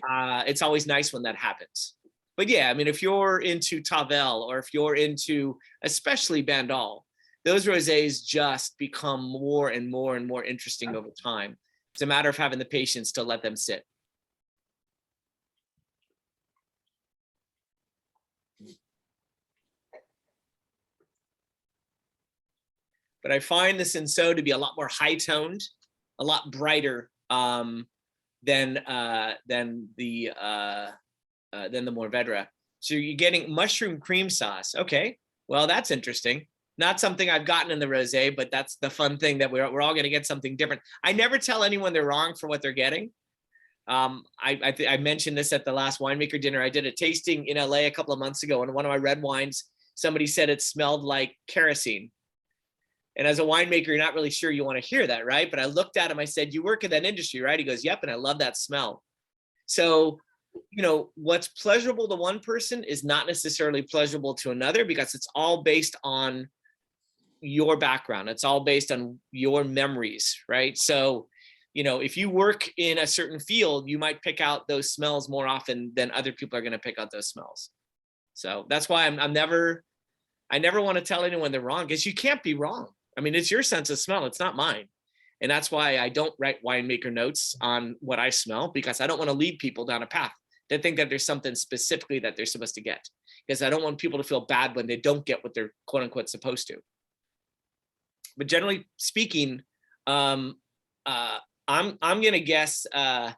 it's always nice when that happens. But yeah, I mean, if you're into Tavel or if you're into especially Bandol, those rosés just become more and more and more interesting over time. It's a matter of having the patience to let them sit. But I find the Cinsault to be a lot more high-toned, a lot brighter than the Mourvèdre. So you're getting mushroom cream sauce. Okay, well, that's interesting. Not something I've gotten in the rosé, but that's the fun thing that we're all going to get something different. I never tell anyone they're wrong for what they're getting. I mentioned this at the last winemaker dinner. I did a tasting in LA a couple of months ago, and one of my red wines, somebody said it smelled like kerosene. And as a winemaker, you're not really sure you want to hear that, right? But I looked at him, I said, "You work in that industry, right?" He goes, "Yep, and I love that smell." So, what's pleasurable to one person is not necessarily pleasurable to another, because it's all based on your background. It's all based on your memories, right? So, if you work in a certain field, you might pick out those smells more often than other people are going to pick out those smells. So that's why I never want to tell anyone they're wrong, because you can't be wrong. I mean, it's your sense of smell. It's not mine. And that's why I don't write winemaker notes on what I smell, because I don't want to lead people down a path. They think that there's something specifically that they're supposed to get, because I don't want people to feel bad when they don't get what they're quote unquote supposed to. But generally speaking, I'm gonna guess. I'm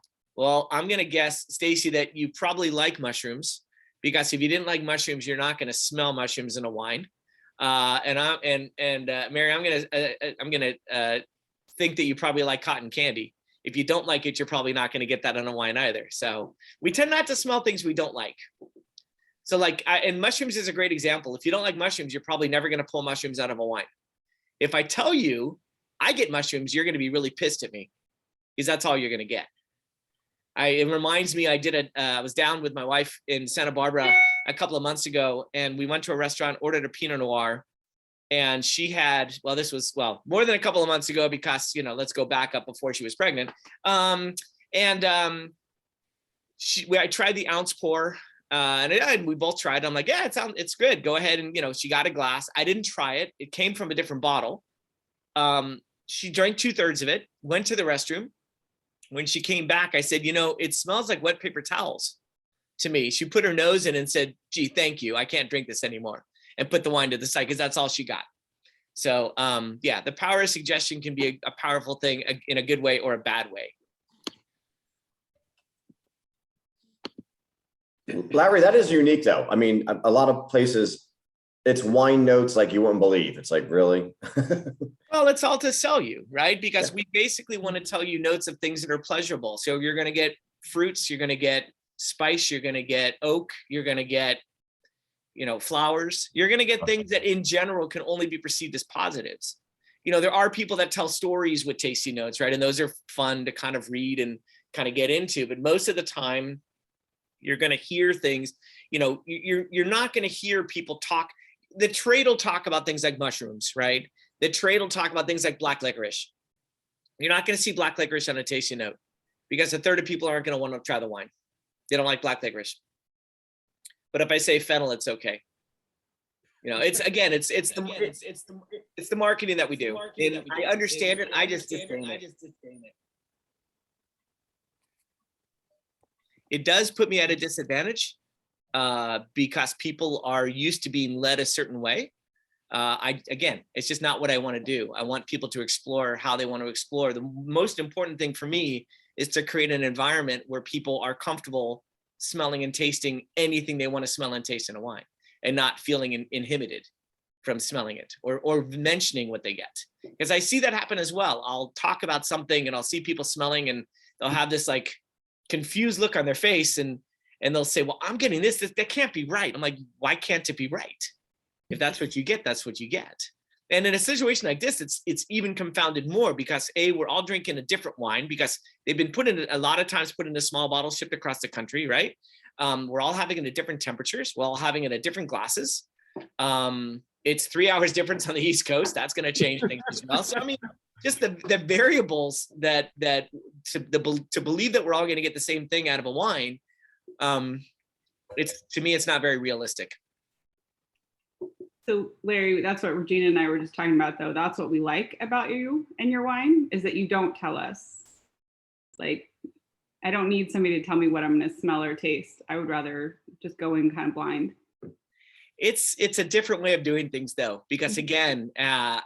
gonna guess, Stacy, that you probably like mushrooms, because if you didn't like mushrooms, you're not gonna smell mushrooms in a wine. Mary, I'm gonna think that you probably like cotton candy. If you don't like it, you're probably not going to get that on a wine either. So we tend not to smell things we don't like. So and mushrooms is a great example. If you don't like mushrooms, you're probably never going to pull mushrooms out of a wine. If I tell you I get mushrooms, you're going to be really pissed at me, because that's all you're going to get. It reminds me, I was down with my wife in Santa Barbara a couple of months ago, and we went to a restaurant, ordered a Pinot Noir. And she had, this was more than a couple of months ago, because, let's go back up before she was pregnant. I tried the ounce pour, and we both tried. I'm like, yeah, it's good. Go ahead. And, she got a glass. I didn't try it. It came from a different bottle. She drank 2/3 of it, went to the restroom. When she came back, I said, it smells like wet paper towels to me. She put her nose in and said, "Gee, thank you. I can't drink this anymore," and put the wine to the side, because that's all she got. So the power of suggestion can be a powerful thing in a good way or a bad way. Larry, that is unique though. I mean, a lot of places, it's wine notes like you wouldn't believe. It's like, really? Well, it's all to sell you, right? Because we basically want to tell you notes of things that are pleasurable. So you're going to get fruits, you're going to get spice, you're going to get oak, you're going to get flowers. You're going to get things that in general can only be perceived as positives. There are people that tell stories with tasty notes, right? And those are fun to kind of read and kind of get into. But most of the time, you're going to hear things, you're not going to hear people talk. The trade will talk about things like mushrooms, right? The trade will talk about things like black licorice. You're not going to see black licorice on a tasting note, because a third of people aren't going to want to try the wine. They don't like black licorice. But if I say fennel, it's okay. It's the marketing that we do. And I understand it. I just disdain it. It does put me at a disadvantage, because people are used to being led a certain way. It's just not what I want to do. I want people to explore how they want to explore. The most important thing for me is to create an environment where people are comfortable smelling and tasting anything they want to smell and taste in a wine, and not feeling inhibited from smelling it or mentioning what they get. Because I see that happen as well. I'll talk about something and I'll see people smelling, and they'll have this like confused look on their face, and they'll say, "Well, I'm getting this. That can't be right." I'm like, why can't it be right? If that's what you get, that's what you get. And in a situation like this, it's even confounded more, because we're all drinking a different wine, because they've been put in a lot of times put into small bottles shipped across the country, right? We're all having it at different temperatures. We're all having it at different glasses. It's 3 hours difference on the East Coast. That's going to change things as well. So I mean, just the variables that to believe that we're all going to get the same thing out of a wine, to me, it's not very realistic. So Larry, that's what Regina and I were just talking about, though. That's what we like about you and your wine, is that you don't tell us. Like, I don't need somebody to tell me what I'm going to smell or taste. I would rather just go in kind of blind. It's a different way of doing things, though, because again, as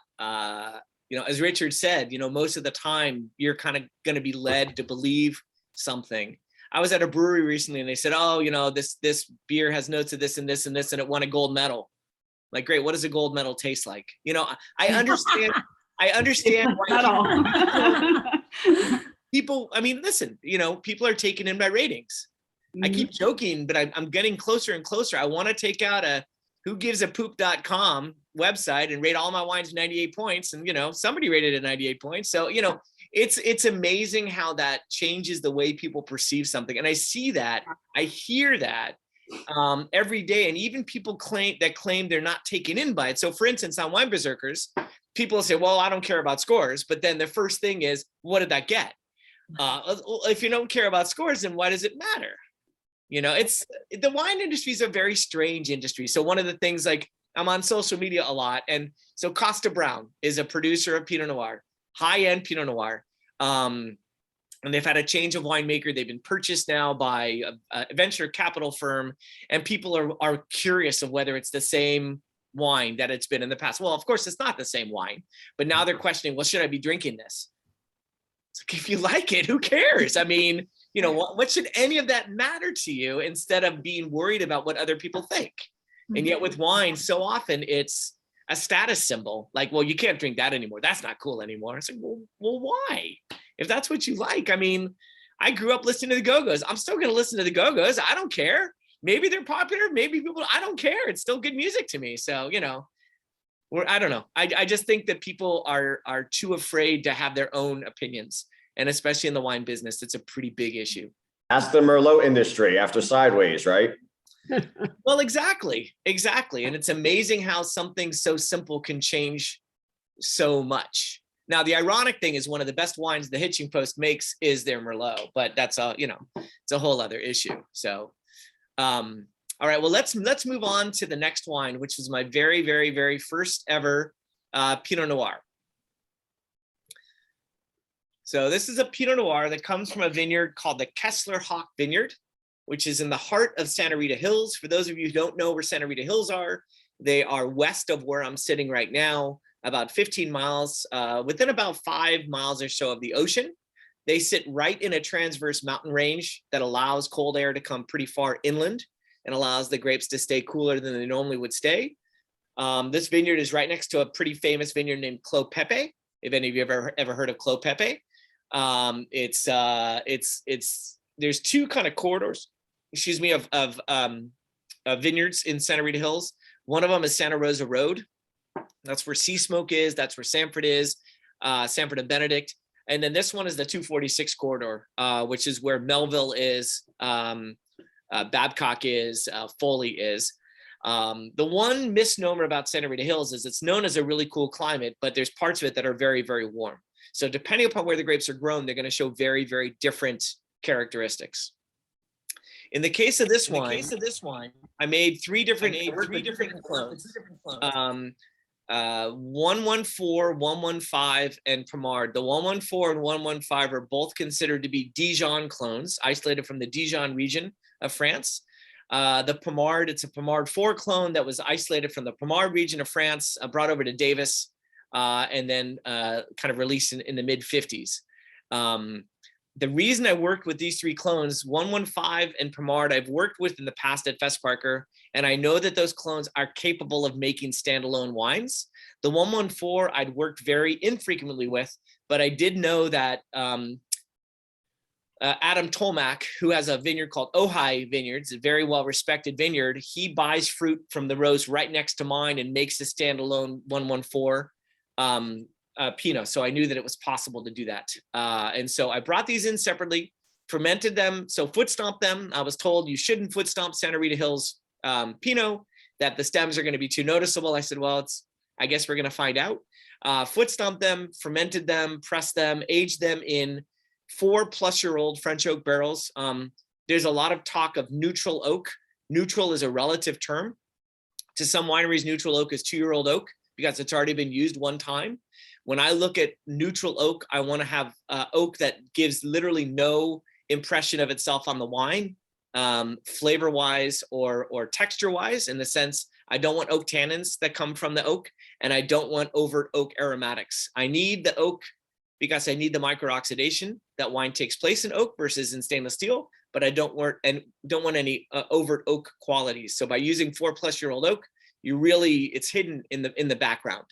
Richard said, most of the time you're kind of going to be led to believe something. I was at a brewery recently, and they said, "Oh, this beer has notes of this and this and this, and it won a gold medal." Like, great. What does a gold medal taste like? I understand. I understand why. people, I mean, listen, people are taken in by ratings. I keep joking, but I'm getting closer and closer. I want to take out a whogivesapoop.com website and rate all my wines 98 points. And, somebody rated it 98 points. So, it's amazing how that changes the way people perceive something. And I see that, I hear that every day. And even people claim they're not taken in by it. So for instance, on Wine Berserkers, people say, well, I don't care about scores. But then the first thing is, what did that get? If you don't care about scores, then why does it matter? It's the wine industry is a very strange industry. So one of the things, like, I'm on social media a lot. And so Costa Brown is a producer of Pinot Noir, high-end Pinot Noir. And they've had a change of winemaker. They've been purchased now by a venture capital firm. And people are curious of whether it's the same wine that it's been in the past. Well, of course, it's not the same wine. But now they're questioning, well, should I be drinking this? It's like, if you like it, who cares? I mean, what should any of that matter to you, instead of being worried about what other people think? And yet with wine, so often it's a status symbol. Like, well, you can't drink that anymore. That's not cool anymore. It's like, well, why? If that's what you like. I mean, I grew up listening to the Go-Go's. I'm still going to listen to the Go-Go's. I don't care. Maybe they're popular. Maybe people, I don't care. It's still good music to me. So, I don't know. I just think that people are too afraid to have their own opinions. And especially in the wine business, it's a pretty big issue. Ask the Merlot industry after Sideways, right? Well, exactly. And it's amazing how something so simple can change so much. Now, the ironic thing is, one of the best wines the Hitching Post makes is their Merlot, but that's it's a whole other issue. So, all right, well, let's move on to the next wine, which was my very, very, very first ever Pinot Noir. So this is a Pinot Noir that comes from a vineyard called the Kessler Hawk Vineyard, which is in the heart of Santa Rita Hills. For those of you who don't know where Santa Rita Hills are, they are west of where I'm sitting right now, about 15 miles, within about 5 miles or so of the ocean. They sit right in a transverse mountain range that allows cold air to come pretty far inland and allows the grapes to stay cooler than they normally would stay. This vineyard is right next to a pretty famous vineyard named Clos Pepe. If any of you ever heard of Clos Pepe. There's two kind of corridors, of vineyards in Santa Rita Hills. One of them is Santa Rosa Road. That's where Sea Smoke is. That's where Sanford is, Sanford and Benedict. And then this one is the 246 corridor, which is where Melville is, Babcock is, Foley is. The one misnomer about Santa Rita Hills is it's known as a really cool climate, but there's parts of it that are very, very warm. So depending upon where the grapes are grown, they're going to show very, very different characteristics. In the case of this wine, I made three different clones. 114, 115, and Pommard. The 114 and 115 are both considered to be Dijon clones, isolated from the Dijon region of France. The Pommard, it's a Pommard 4 clone that was isolated from the Pommard region of France, brought over to Davis, and then kind of released in the mid-50s. The reason I worked with these 3 clones, 115 and Pommard, I've worked with in the past at Festparker, and I know that those clones are capable of making standalone wines. The 114 I'd worked very infrequently with, but I did know that Adam Tolmack, who has a vineyard called Ojai Vineyards, a very well-respected vineyard, he buys fruit from the rows right next to mine and makes a standalone 114 Pinot. So I knew that it was possible to do that. And so I brought these in separately, fermented them. So foot stomped them. I was told you shouldn't foot stomp Santa Rita Hills Pinot, that the stems are going to be too noticeable. I said, well, I guess we're going to find out. Foot stomped them, fermented them, pressed them, aged them in 4+ French oak barrels. There's a lot of talk of neutral oak. Neutral is a relative term. To some wineries, neutral oak is 2-year-old oak because it's already been used one time. When I look at neutral oak, I want to have oak that gives literally no impression of itself on the wine, flavor-wise or texture-wise, in the sense I don't want oak tannins that come from the oak, and I don't want overt oak aromatics. I need the oak because I need the microoxidation that wine takes place in oak versus in stainless steel, but I don't want any overt oak qualities. So by using 4+ oak, it's hidden in the background.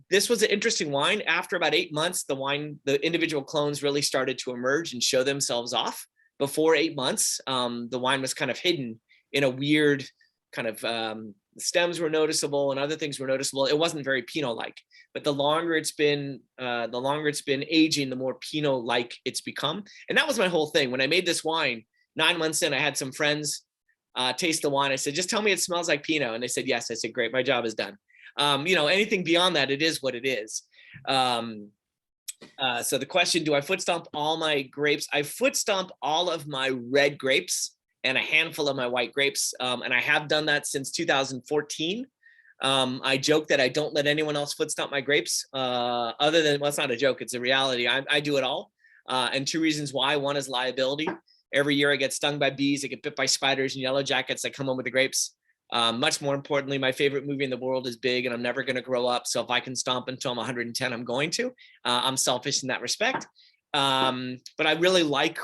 this was an interesting wine. After about 8 months, the individual clones really started to emerge and show themselves off. Before 8 months, the wine was kind of hidden in a weird kind of, the stems were noticeable and other things were noticeable. It wasn't very Pinot-like, but the longer it's been aging, the more Pinot-like it's become. And that was my whole thing. When I made this wine, 9 months in, I had some friends taste the wine. I said, just tell me it smells like Pinot. And they said, yes. I said, great, my job is done. Anything beyond that, it is what it is. So the question, do I foot stomp all my grapes? I foot stomp all of my red grapes and a handful of my white grapes. And I have done that since 2014. I joke that I don't let anyone else foot stomp my grapes other than, well, it's not a joke, it's a reality. I do it all. And 2 reasons why. One is liability. Every year I get stung by bees, I get bit by spiders and yellow jackets that come home with the grapes. Much more importantly, my favorite movie in the world is Big, and I'm never going to grow up. So if I can stomp until I'm 110, I'm going to. I'm selfish in that respect. But I really like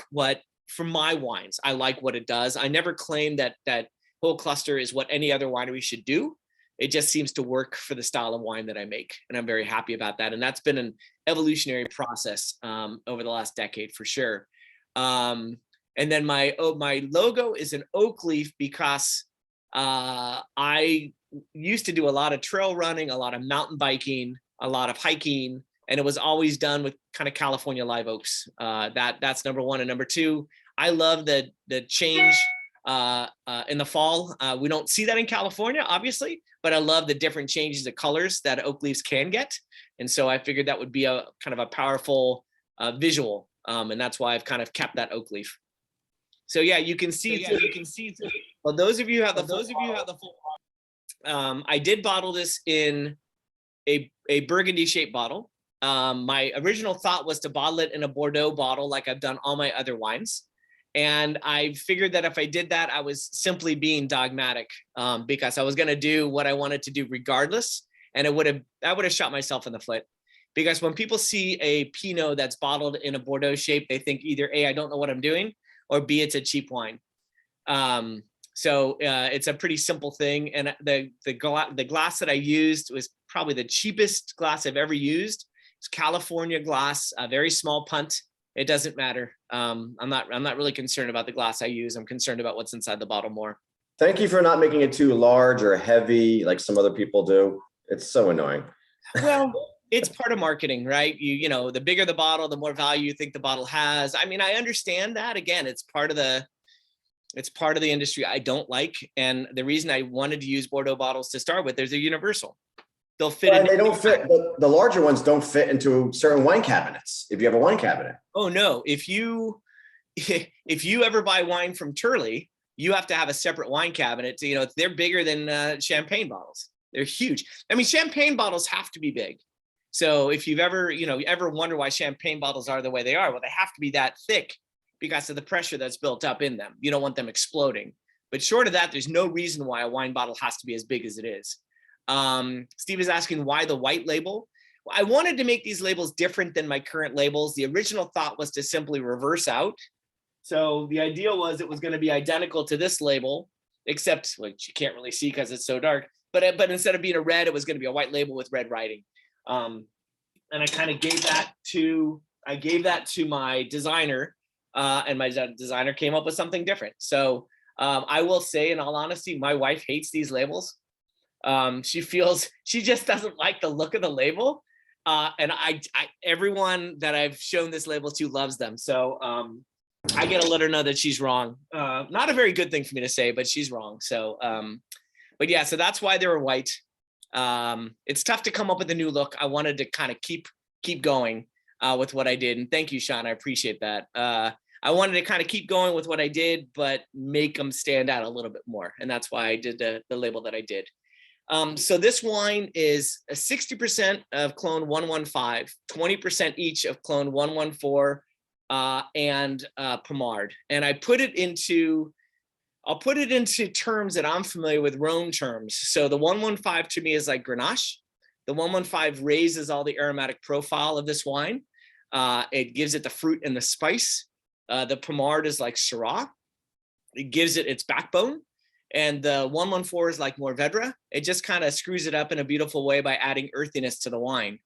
for my wines, I like what it does. I never claim that whole cluster is what any other winery should do. It just seems to work for the style of wine that I make. And I'm very happy about that. And that's been an evolutionary process over the last decade for sure. And then my logo is an oak leaf because I used to do a lot of trail running, a lot of mountain biking, a lot of hiking, and it was always done with kind of California live oaks. That's number one. And number two, I love the change in the fall. We don't see that in California, obviously, but I love the different changes of colors that oak leaves can get. And so I figured that would be a kind of a powerful visual. And that's why I've kind of kept that oak leaf. So yeah, you can see. Well, those of you who have the full. I did bottle this in a burgundy shaped bottle. My original thought was to bottle it in a Bordeaux bottle, like I've done all my other wines. And I figured that if I did that, I was simply being dogmatic because I was going to do what I wanted to do regardless. And I would have shot myself in the foot. Because when people see a Pinot that's bottled in a Bordeaux shape, they think either A, I don't know what I'm doing, or B, it's a cheap wine. So it's a pretty simple thing. And the glass that I used was probably the cheapest glass I've ever used. It's California glass, a very small punt. It doesn't matter. I'm not really concerned about the glass I use. I'm concerned about what's inside the bottle more. Thank you for not making it too large or heavy like some other people do. It's so annoying. Well, it's part of marketing, right? You know, the bigger the bottle, the more value you think the bottle has. I mean, I understand that. Again, it's part of the industry I don't like. And the reason I wanted to use Bordeaux bottles to start with, there's a universal. They'll fit. And they don't fit. The larger ones don't fit into certain wine cabinets. If you have a wine cabinet. Oh no! If you ever buy wine from Turley, you have to have a separate wine cabinet. You know, they're bigger than champagne bottles. They're huge. I mean, champagne bottles have to be big. So if you've ever wonder why champagne bottles are the way they are, well, they have to be that thick because of the pressure that's built up in them. You don't want them exploding. But short of that, there's no reason why a wine bottle has to be as big as it is. Steve is asking why the white label. Well, I wanted to make these labels different than my current labels. The original thought was to simply reverse out. So the idea was it was going to be identical to this label, except which you can't really see because it's so dark. But instead of being a red, it was going to be a white label with red writing. And I kind of gave that to my designer, and my designer came up with something different. So I will say, in all honesty, my wife hates these labels. She just doesn't like the look of the label. And everyone that I've shown this label to loves them. So I gotta let her know that she's wrong. Not a very good thing for me to say, but she's wrong. So, but yeah, so that's why they were white. It's tough to come up with a new look. I wanted to kind of keep going with what I did. And thank you, Sean. I appreciate that. I wanted to kind of keep going with what I did, but make them stand out a little bit more. And that's why I did the label that I did. So this wine is a 60% of clone 115, 20% each of clone 114 and Pommard. And I'll put it into terms that I'm familiar with, Rhone terms. So the 115 to me is like Grenache. The 115 raises all the aromatic profile of this wine. It gives it the fruit and the spice. The Pommard is like Syrah. It gives it its backbone. And the 114 is like Mourvedre. It just kind of screws it up in a beautiful way by adding earthiness to the wine.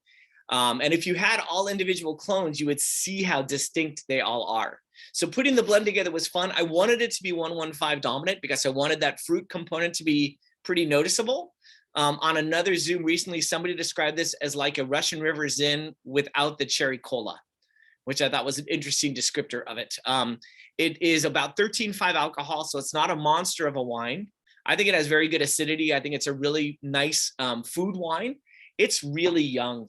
And if you had all individual clones, you would see how distinct they all are. So putting the blend together was fun. I wanted it to be 115 dominant because I wanted that fruit component to be pretty noticeable. On another Zoom recently, somebody described this as like a Russian River Zin without the cherry cola, which I thought was an interesting descriptor of it. It is about 13.5 alcohol, so it's not a monster of a wine. I think it has very good acidity. I think it's a really nice food wine. It's really young.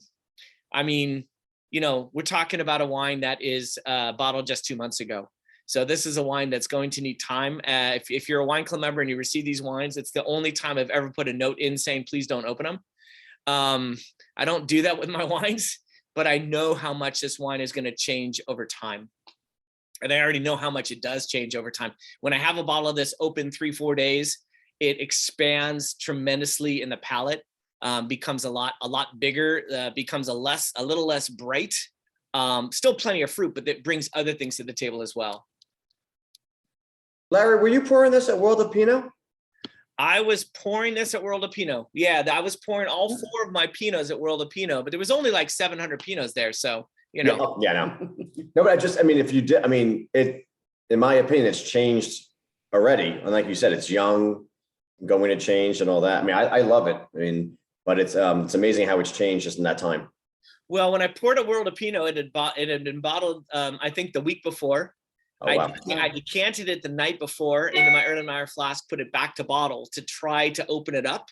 I mean, you know, we're talking about a wine that is bottled just 2 months ago. So this is a wine that's going to need time. If you're a wine club member and you receive these wines, it's the only time I've ever put a note in saying, please don't open them. I don't do that with my wines, but I know how much this wine is going to change over time. And I already know how much it does change over time. When I have a bottle of this open 3-4 days, it expands tremendously in the palate, becomes a lot bigger, becomes a little less bright. Still plenty of fruit, but it brings other things to the table as well. Larry, were you pouring this at World of Pinot? I was pouring this at World of Pinot. Yeah, I was pouring all 4 of my Pinots at World of Pinot, but there was only like 700 Pinots there. So, you know. Yeah, no. No, but I mean, if you did, I mean, in my opinion, it's changed already. And like you said, it's young, going to change and all that. I mean, I love it. I mean, but it's amazing how it's changed just in that time. Well, when I poured a World of Pinot, it had been bottled, I think the week before. Oh, wow. I decanted it the night before into my Erlenmeyer flask, put it back to bottle to try to open it up.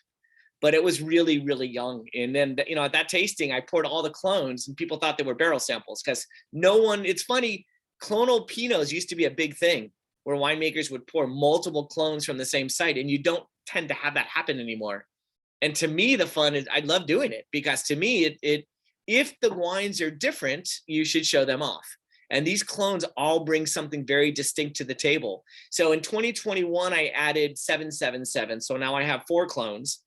But it was really, really young. And then, you know, at that tasting, I poured all the clones and people thought they were barrel samples because it's funny, clonal Pinots used to be a big thing where winemakers would pour multiple clones from the same site, and you don't tend to have that happen anymore. And to me, the fun is I love doing it because to me, if the wines are different, you should show them off. And these clones all bring something very distinct to the table. So in 2021, I added 777. So now I have 4 clones.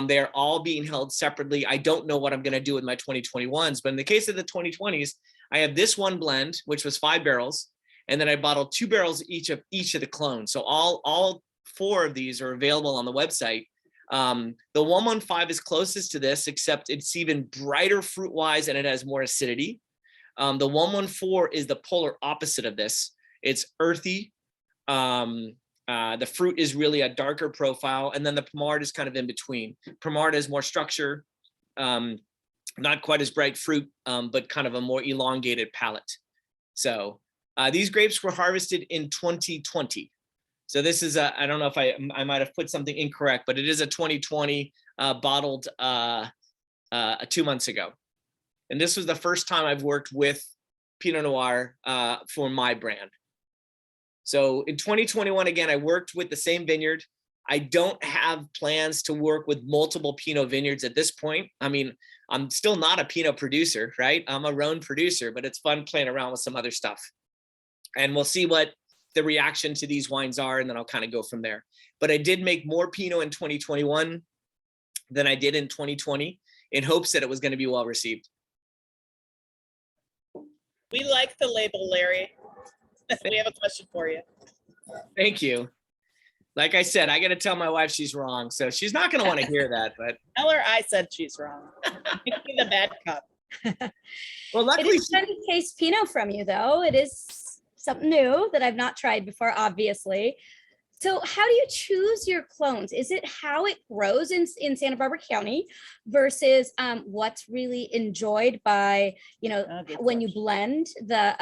They're all being held separately. I don't know what I'm going to do with my 2021s, but in the case of the 2020s, I have this one blend, which was 5 barrels. And then I bottled 2 barrels each of the clones. So all 4 of these are available on the website. The 115 is closest to this, except it's even brighter fruit wise and it has more acidity. The 114 is the polar opposite of this. It's earthy. The fruit is really a darker profile. And then the Pommard is kind of in between. Pommard has more structure, not quite as bright fruit, but kind of a more elongated palate. So these grapes were harvested in 2020. So this is I don't know if I might have put something incorrect, but it is a 2020 bottled 2 months ago. And this was the first time I've worked with Pinot Noir for my brand. So in 2021, again, I worked with the same vineyard. I don't have plans to work with multiple Pinot vineyards at this point. I mean, I'm still not a Pinot producer, right? I'm a Rhone producer, but it's fun playing around with some other stuff. And we'll see what the reaction to these wines are, and then I'll kind of go from there. But I did make more Pinot in 2021 than I did in 2020 in hopes that it was going to be well received. We like the label, Larry. We have a question for you. Thank you. Like I said, I got to tell my wife she's wrong. So she's not going to want to hear that, but. Tell her I said she's wrong. Give me the bad cup. Well, It luckily, is fun to taste Pinot from you, though. It is something new that I've not tried before, obviously. So how do you choose your clones? Is it how it grows in Santa Barbara County versus what's really enjoyed by, you know, when you blend the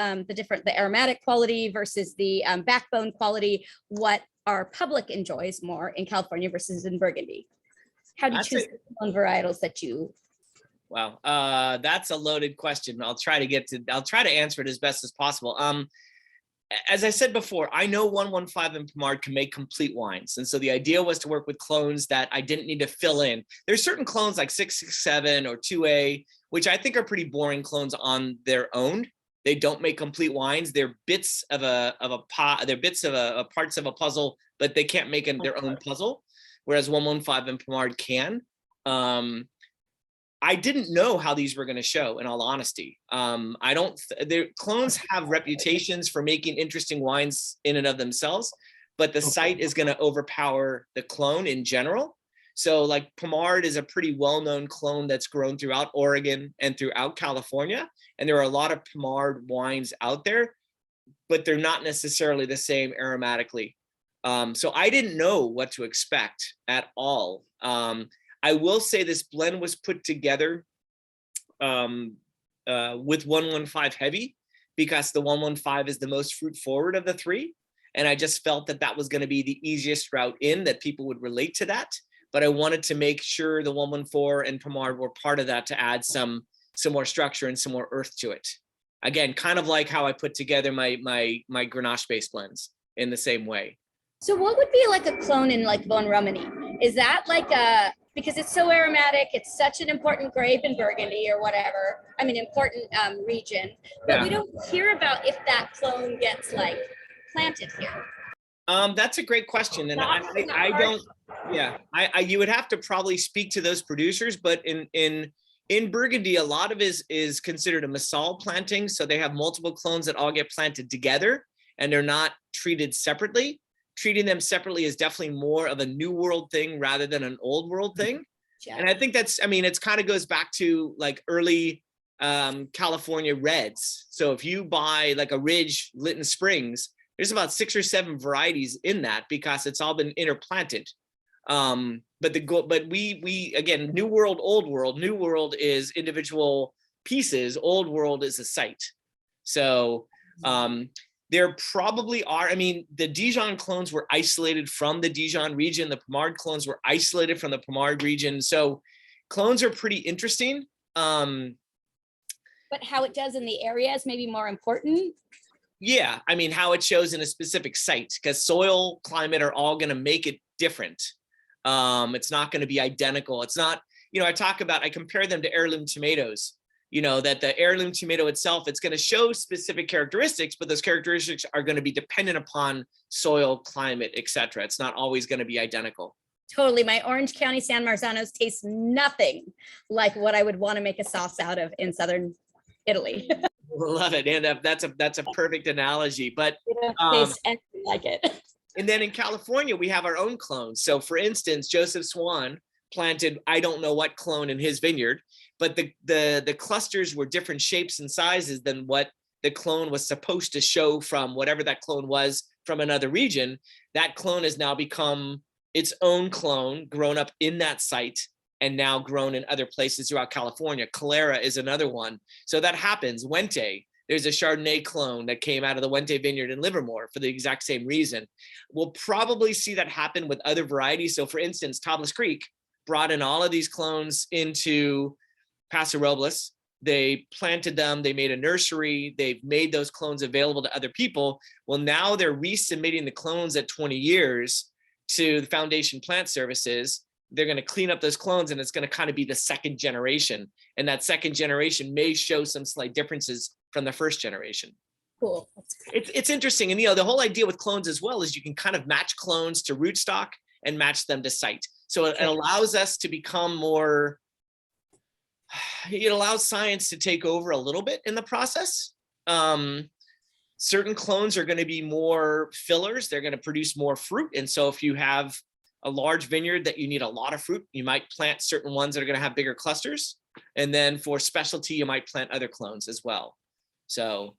aromatic quality versus the backbone quality, what our public enjoys more in California versus in Burgundy? How do you choose the clone varietals that you? wow, that's a loaded question. I'll try to answer it as best as possible. As I said before, I know 115 and Pommard can make complete wines. And so the idea was to work with clones that I didn't need to fill in. There's certain clones like 667 or 2A, which I think are pretty boring clones on their own. They don't make complete wines. They're bits of they're bits of parts of a puzzle, but they can't make their own puzzle. Whereas 115 and Pommard can. I didn't know how these were going to show, in all honesty. Their clones have reputations for making interesting wines in and of themselves, but the site is going to overpower the clone in general. So like Pomard is a pretty well-known clone that's grown throughout Oregon and throughout California. And there are a lot of Pomard wines out there, but they're not necessarily the same aromatically. So I didn't know what to expect at all. I will say this blend was put together with 115 heavy, because the 115 is the most fruit forward of the three. And I just felt that that was going to be the easiest route in, that people would relate to that. But I wanted to make sure the 114 and Pomard were part of that to add some more structure and some more earth to it. Again, kind of like how I put together my Grenache based blends in the same way. So what would be like a clone in like Von Rummenigge? Is that like a, because it's so aromatic, it's such an important grape in Burgundy or whatever, I mean, important region, but we don't hear about if that clone gets like planted here. That's a great question. And I don't, yeah, you would have to probably speak to those producers, but in Burgundy, a lot of it is considered a Massal planting. So they have multiple clones that all get planted together and they're not treated separately. Treating them separately is definitely more of a New World thing rather than an Old World thing. Yeah. And I think that's, I mean, it's kind of goes back to like early California reds. So if you buy like a Ridge Lytton Springs, there's about 6 or 7 varieties in that because it's all been interplanted. But we again, New World, Old World. New World is individual pieces. Old World is a site. So there probably are. I mean, the Dijon clones were isolated from the Dijon region. The Pomard clones were isolated from the Pomard region. So clones are pretty interesting. But how it does in the area is maybe more important. Yeah, I mean, how it shows in a specific site, because soil, climate are all going to make it different. It's not going to be identical. It's not, you know, I compare them to heirloom tomatoes, you know, that the heirloom tomato itself, it's going to show specific characteristics, but those characteristics are going to be dependent upon soil, climate, etc. It's not always going to be identical. Totally. My Orange County San Marzanos taste nothing like what I would want to make a sauce out of in Southern Italy. Love it. And that's a perfect analogy, but tastes anything like it. And then in California, we have our own clones. So for instance, Joseph Swan planted, I don't know what clone in his vineyard, but the clusters were different shapes and sizes than what the clone was supposed to show from whatever that clone was from another region. That clone has now become its own clone, grown up in that site, and now grown in other places throughout California. Calera is another one. So that happens. Wente, there's a Chardonnay clone that came out of the Wente vineyard in Livermore for the exact same reason. We'll probably see that happen with other varieties. So for instance, Tablas Creek brought in all of these clones into Paso Robles. They planted them, they made a nursery, they've made those clones available to other people. Well, now they're resubmitting the clones at 20 years to the Foundation Plant Services. They're going to clean up those clones and it's going to kind of be the second generation. And that second generation may show some slight differences from the first generation. Cool. It's interesting. And, you know, the whole idea with clones as well is you can kind of match clones to rootstock and match them to site. So it allows us to become more, it allows science to take over a little bit in the process. Certain clones are going to be more fillers. They're going to produce more fruit. And so if you have a large vineyard that you need a lot of fruit, you might plant certain ones that are going to have bigger clusters. And then for specialty, you might plant other clones as well. So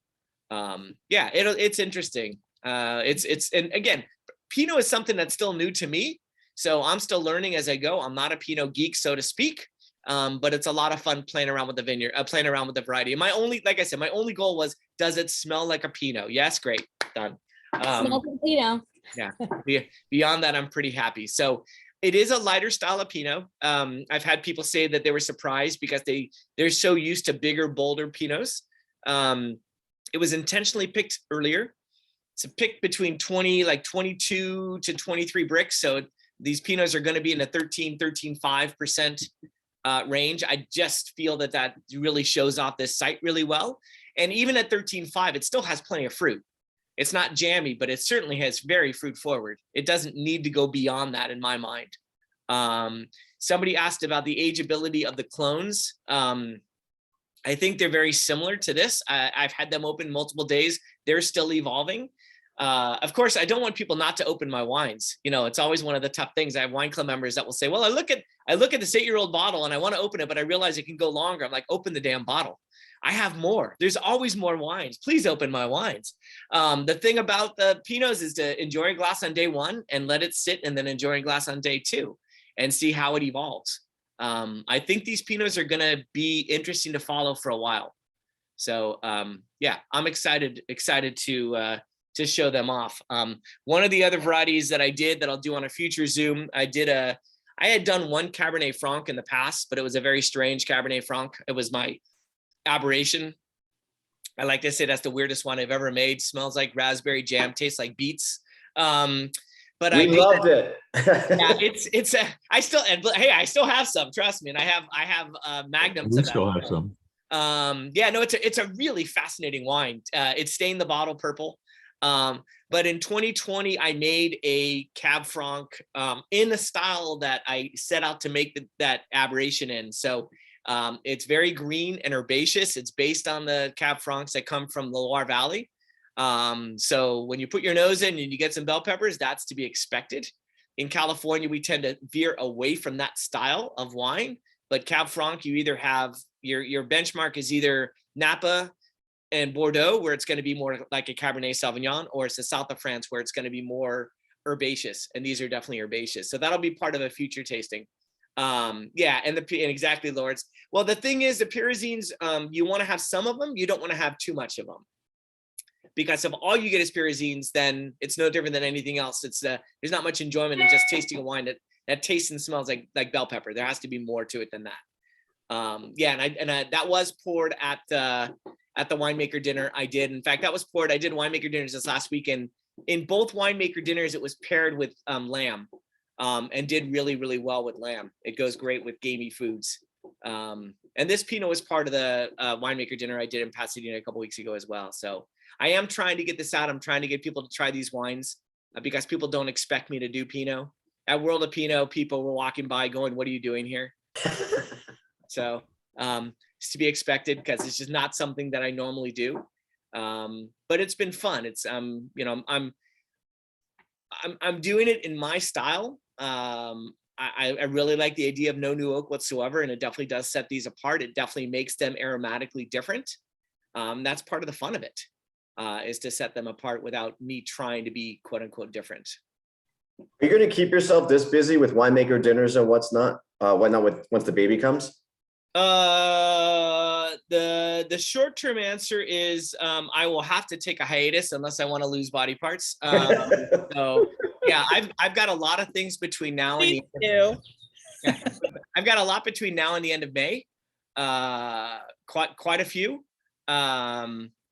yeah, it's interesting. And again, Pinot is something that's still new to me. So I'm still learning as I go. I'm not a Pinot geek, so to speak. But it's a lot of fun playing around with the vineyard, playing around with the variety. And like I said, my only goal was, does it smell like a Pinot? Yes, great, done. Smells like Pinot. Yeah, beyond that, I'm pretty happy. So it is a lighter style of Pinot. I've had people say that they were surprised because they're so used to bigger, bolder Pinots. It was intentionally picked earlier. It's a pick between 22 to 23 bricks. So these Pinots are going to be in the 13.5% range. I just feel that really shows off this site really well. And even at 13.5, it still has plenty of fruit. It's not jammy, but it certainly has very fruit forward. It doesn't need to go beyond that in my mind. Somebody asked about the ageability of the clones. I think they're very similar to this. I've had them open multiple days. They're still evolving. Of course, I don't want people not to open my wines. You know, it's always one of the tough things. I have wine club members that will say, well, I look at this 8-year-old bottle and I want to open it, but I realize it can go longer. I'm like, open the damn bottle. I have more. There's always more wines. Please open my wines. The thing about the Pinots is to enjoy a glass on day 1 and let it sit, and then enjoy a glass on day 2 and see how it evolves. I think these Pinots are going to be interesting to follow for a while. So yeah, I'm excited to show them off. One of the other varieties that I did that I'll do on a future Zoom, I had done one Cabernet Franc in the past, but it was a very strange Cabernet Franc. It was my aberration. I like to say that's the weirdest one I've ever made. Smells like raspberry jam, tastes like beets. But We loved it. Yeah, I still have some, trust me. And I have magnums We of that. still have some. Yeah, no, it's a really fascinating wine. It stained the bottle purple. But in 2020, I made a Cab Franc in the style that I set out to make that aberration in. So it's very green and herbaceous. It's based on the Cab Francs that come from the Loire Valley. So when you put your nose in and you get some bell peppers, that's to be expected. In California, we tend to veer away from that style of wine. But Cab Franc, you either have your benchmark is either Napa and Bordeaux, where it's going to be more like a Cabernet Sauvignon, or it's the south of France, where it's going to be more herbaceous. And these are definitely herbaceous. So that'll be part of a future tasting. Yeah, and exactly, Lawrence. Well, the thing is, the pyrazines, you want to have some of them. You don't want to have too much of them. Because if all you get is pyrazines, then it's no different than anything else. There's not much enjoyment in just tasting a wine that tastes and smells like bell pepper. There has to be more to it than that. Yeah, and that was poured at the winemaker dinner I did. In fact, I did winemaker dinners this last weekend. In both winemaker dinners, it was paired with lamb, and did really, really well with lamb. It goes great with gamey foods. And this Pinot was part of the winemaker dinner I did in Pasadena a couple weeks ago as well. So I am trying to get this out. I'm trying to get people to try these wines because people don't expect me to do Pinot. At World of Pinot, people were walking by going, "What are you doing here?" So it's to be expected because it's just not something that I normally do. But it's been fun. It's you know, I'm doing it in my style. I really like the idea of no new oak whatsoever, and it definitely does set these apart. It definitely makes them aromatically different. That's part of the fun of it, is to set them apart without me trying to be quote unquote different. Are you going to keep yourself this busy with winemaker dinners and what's not? Once the baby comes? The short-term answer is I will have to take a hiatus unless I want to lose body parts. So yeah, I've got a lot of things between now and I've got a lot between now and the end of May. Quite a few.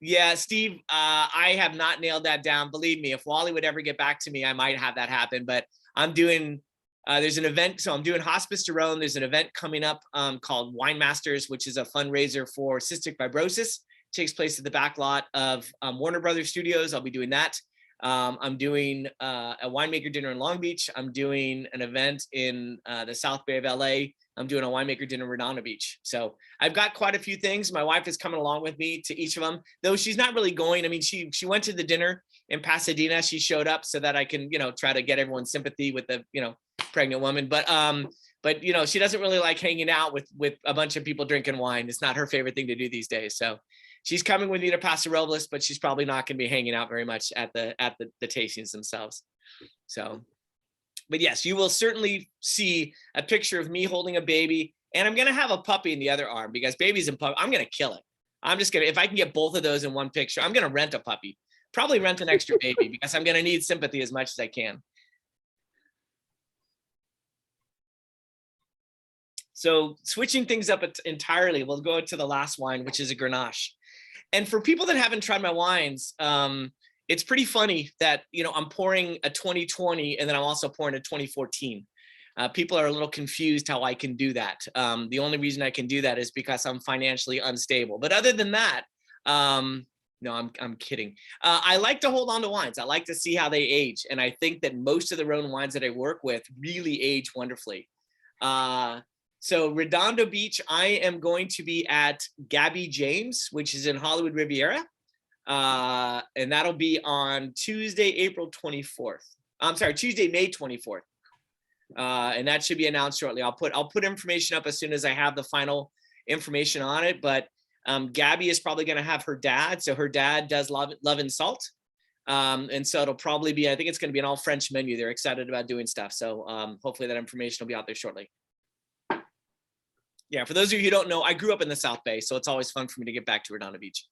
Yeah, Steve, I have not nailed that down. Believe me, if Wally would ever get back to me, I might have that happen. But I'm doing, there's an event. So I'm doing Hospice to Rome. There's an event coming up called Wine Masters, which is a fundraiser for cystic fibrosis. It takes place at the back lot of Warner Brothers Studios. I'll be doing that. I'm doing a winemaker dinner in Long Beach. I'm doing an event in the South Bay of LA. I'm doing a winemaker dinner in Redondo Beach. So I've got quite a few things. My wife is coming along with me to each of them, though she's not really going. I mean, she went to the dinner in Pasadena. She showed up so that I can, try to get everyone's sympathy with the, pregnant woman. But she doesn't really like hanging out with a bunch of people drinking wine. It's not her favorite thing to do these days. So she's coming with me to Paso Robles, but she's probably not going to be hanging out very much at the tastings themselves. So, but yes, you will certainly see a picture of me holding a baby, and I'm going to have a puppy in the other arm because babies and puppy, I'm going to kill it. I'm just going to, if I can get both of those in one picture, I'm going to rent a puppy, probably rent an extra baby because I'm going to need sympathy as much as I can. So switching things up entirely, we'll go to the last wine, which is a Grenache. And for people that haven't tried my wines, it's pretty funny that, I'm pouring a 2020 and then I'm also pouring a 2014. People are a little confused how I can do that. The only reason I can do that is because I'm financially unstable. But other than that, no, I'm kidding. I like to hold on to wines. I like to see how they age. And I think that most of the Rhone wines that I work with really age wonderfully. So Redondo Beach, I am going to be at Gabby James, which is in Hollywood Riviera. And that'll be on Tuesday, April 24th. I'm sorry, Tuesday, May 24th. And that should be announced shortly. I'll put information up as soon as I have the final information on it. But Gabby is probably going to have her dad. So her dad does Love and Salt. And so it'll probably be, I think it's going to be an all French menu. They're excited about doing stuff. So hopefully that information will be out there shortly. Yeah, for those of you who don't know, I grew up in the South Bay, so it's always fun for me to get back to Redondo Beach.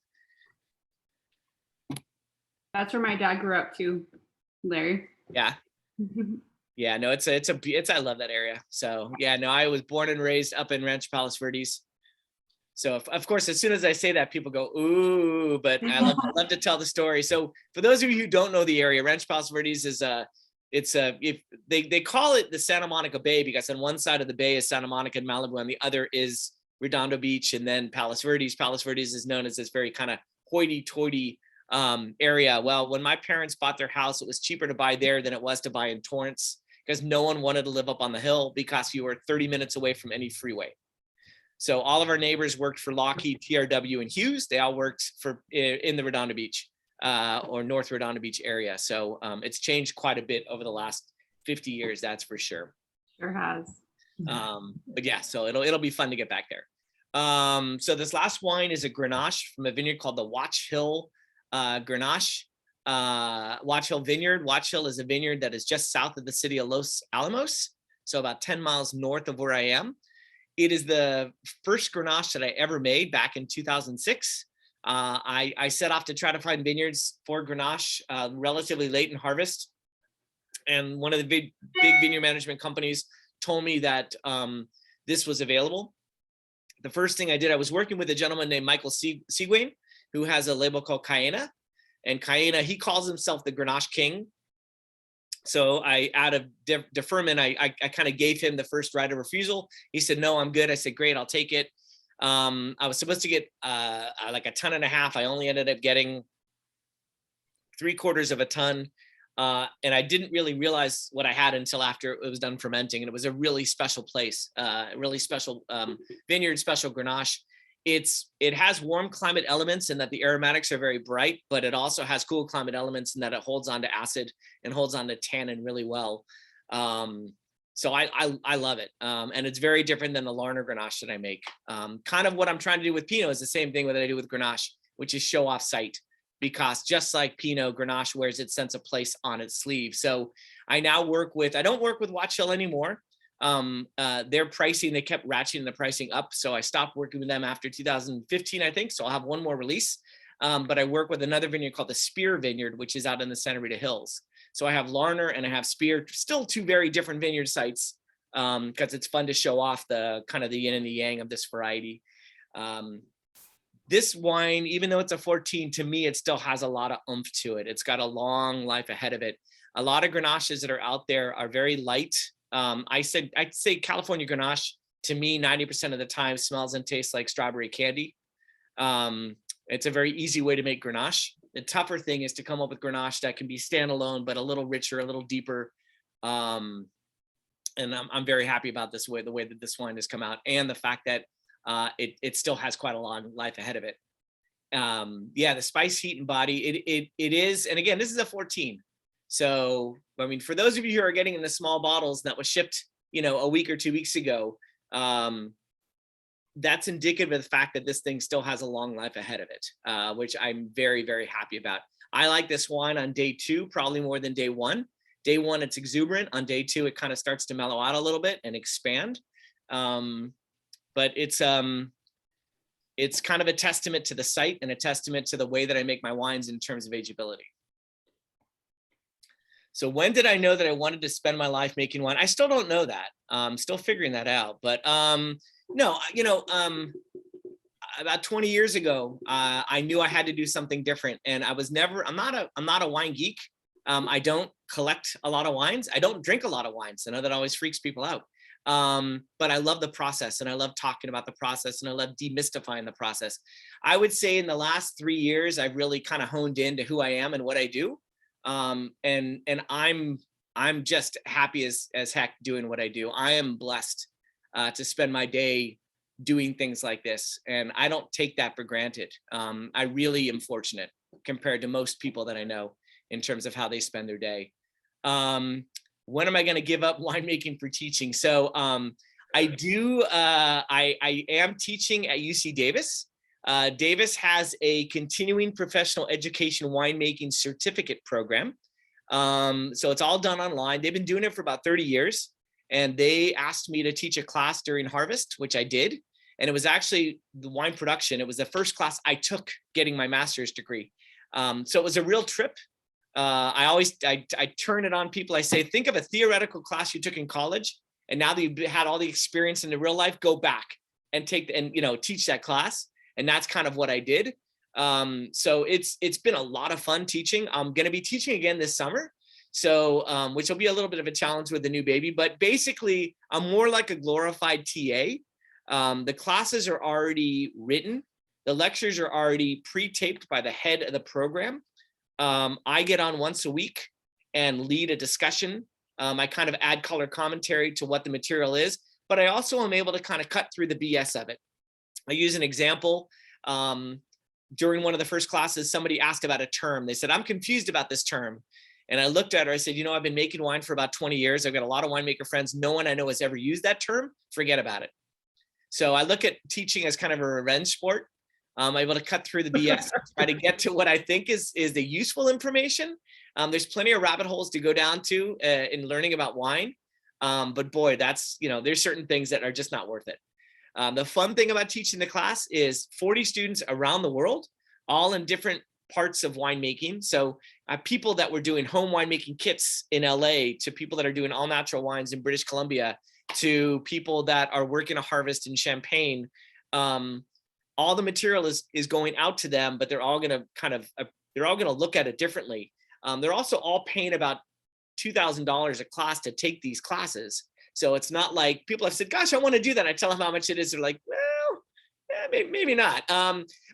That's where my dad grew up too, Larry. Yeah. Yeah, no, it's I love that area. So yeah, no, I was born and raised up in Rancho Palos Verdes. So of course, as soon as I say that, people go, ooh, but I love to tell the story. So for those of you who don't know the area, Rancho Palos Verdes is if they call it the Santa Monica Bay, because on one side of the bay is Santa Monica and Malibu, and the other is Redondo Beach, and then Palos Verdes. Palos Verdes is known as this very kind of hoity-toity area. Well, when my parents bought their house, it was cheaper to buy there than it was to buy in Torrance, because no one wanted to live up on the hill because you were 30 minutes away from any freeway. So all of our neighbors worked for Lockheed, TRW, and Hughes. They all worked for in the Redondo Beach or North Redondo Beach area. So it's changed quite a bit over the last 50 years, that's for sure. Sure has. But yeah, so it'll be fun to get back there. So this last wine is a Grenache from a vineyard called the Watch Hill Grenache. Watch Hill Vineyard. Watch Hill is a vineyard that is just south of the city of Los Alamos, so about 10 miles north of where I am. It is the first Grenache that I ever made back in 2006. I set off to try to find vineyards for Grenache relatively late in harvest. And one of the big vineyard management companies told me that this was available. The first thing I did, I was working with a gentleman named Michael Seguin, who has a label called Cayena. And Cayena, he calls himself the Grenache King. So out of deferment, I kind of gave him the first right of refusal. He said, no, I'm good. I said, great, I'll take it. I was supposed to get like 1.5 tons. I only ended up getting 3/4 of a ton. And I didn't really realize what I had until after it was done fermenting. And it was a really special place, really special vineyard, special Grenache. It has warm climate elements in that the aromatics are very bright, but it also has cool climate elements in that it holds on to acid and holds on to tannin really well. So I love it. And it's very different than the Larner Grenache that I make. Kind of what I'm trying to do with Pinot is the same thing that I do with Grenache, which is show off sight, because just like Pinot, Grenache wears its sense of place on its sleeve. So I now I don't work with Watch Hill anymore. Their pricing, they kept ratcheting the pricing up. So I stopped working with them after 2015, I think. So I'll have one more release. But I work with another vineyard called the Spear Vineyard, which is out in the Santa Rita Hills. So I have Larner and I have Spear, still two very different vineyard sites, because it's fun to show off the kind of the yin and the yang of this variety. This wine, even though it's a 14, to me, it still has a lot of oomph to it. It's got a long life ahead of it. A lot of Grenaches that are out there are very light. I'd say California Grenache, to me, 90% of the time smells and tastes like strawberry candy. It's a very easy way to make Grenache. The tougher thing is to come up with Grenache that can be standalone, but a little richer, a little deeper. And I'm very happy about the way that this wine has come out, and the fact that it still has quite a long life ahead of it. Yeah, the spice, heat, and body, it is, and again, this is a 14. So, I mean, for those of you who are getting in the small bottles that was shipped, a week or 2 weeks ago, that's indicative of the fact that this thing still has a long life ahead of it, which I'm very, very happy about. I like this wine on day 2, probably more than day 1. Day 1, it's exuberant. On day 2, it kind of starts to mellow out a little bit and expand. But it's kind of a testament to the site and a testament to the way that I make my wines in terms of ageability. So when did I know that I wanted to spend my life making wine? I still don't know that. I'm still figuring that out. But no, about 20 years ago, I knew I had to do something different. And I'm not a wine geek. I don't collect a lot of wines. I don't drink a lot of wines. I know that always freaks people out. But I love the process, and I love talking about the process, and I love demystifying the process. I would say in the last 3 years, I've really kind of honed into who I am and what I do. And I'm just happy as heck doing what I do. I am blessed to spend my day doing things like this, and I don't take that for granted. I really am fortunate. compared to most people that I know in terms of how they spend their day. When am I going to give up winemaking for teaching? So I am teaching at UC Davis. Davis has a continuing professional education winemaking certificate program. So it's all done online. They've been doing it for about 30 years. And they asked me to teach a class during harvest, which I did. And it was actually the wine production. It was the first class I took getting my master's degree. So it was a real trip. I turn it on people. I say, think of a theoretical class you took in college. And now that you've had all the experience in the real life, go back and teach that class. And that's kind of what I did. So it's been a lot of fun teaching. I'm going to be teaching again this summer. So, which will be a little bit of a challenge with the new baby, but basically I'm more like a glorified TA. The classes are already written. The lectures are already pre-taped by the head of the program. I get on once a week and lead a discussion. I kind of add color commentary to what the material is, but I also am able to kind of cut through the BS of it. I use an example. During one of the first classes, somebody asked about a term. They said, I'm confused about this term. And I looked at her, I said, you know, I've been making wine for about 20 years. I've got a lot of winemaker friends. No one I know has ever used that term. Forget about it. So I look at teaching as kind of a revenge sport. I'm able to cut through the BS, try to get to what I think is the useful information. There's plenty of rabbit holes to go down to in learning about wine. But boy, that's, there's certain things that are just not worth it. The fun thing about teaching the class is 40 students around the world, all in different parts of winemaking. So people that were doing home winemaking kits in LA, to people that are doing all natural wines in British Columbia, to people that are working a harvest in Champagne. All the material is going out to them, but they're all going to look at it differently. They're also all paying about $2,000 a class to take these classes. So it's not like people have said, gosh, I want to do that. I tell them how much it is. They're like, well, maybe not.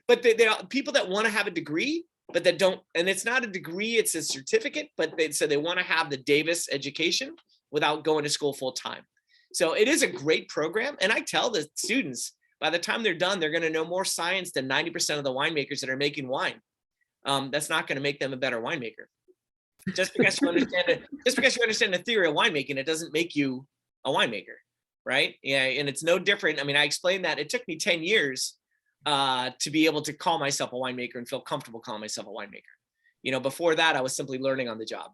But they are people that want to have a degree, but that don't, and it's not a degree, it's a certificate, but they want to have the Davis education without going to school full time. So it is a great program. And I tell the students, by the time they're done, they're going to know more science than 90% of the winemakers that are making wine. That's not going to make them a better winemaker. Just because you understand the theory of winemaking, it doesn't make you a winemaker, right? Yeah, and it's no different. I mean, I explained that it took me 10 years to be able to call myself a winemaker and feel comfortable calling myself a winemaker. Before that, I was simply learning on the job.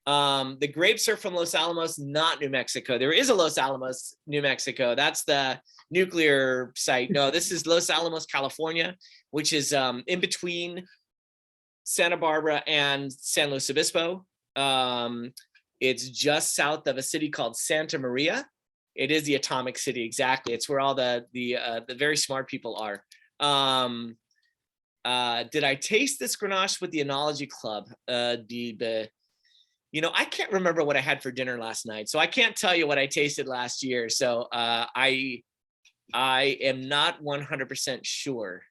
The grapes are from Los Alamos, not New Mexico. There is a Los Alamos, New Mexico. That's the nuclear site. No, this is Los Alamos, California, which is in between Santa Barbara and San Luis Obispo. It's just south of a city called Santa Maria. It is the atomic city, exactly. It's where all the very smart people are. Did I taste this Grenache with the Enology Club? I can't remember what I had for dinner last night, so I can't tell you what I tasted last year. So I am not 100% sure.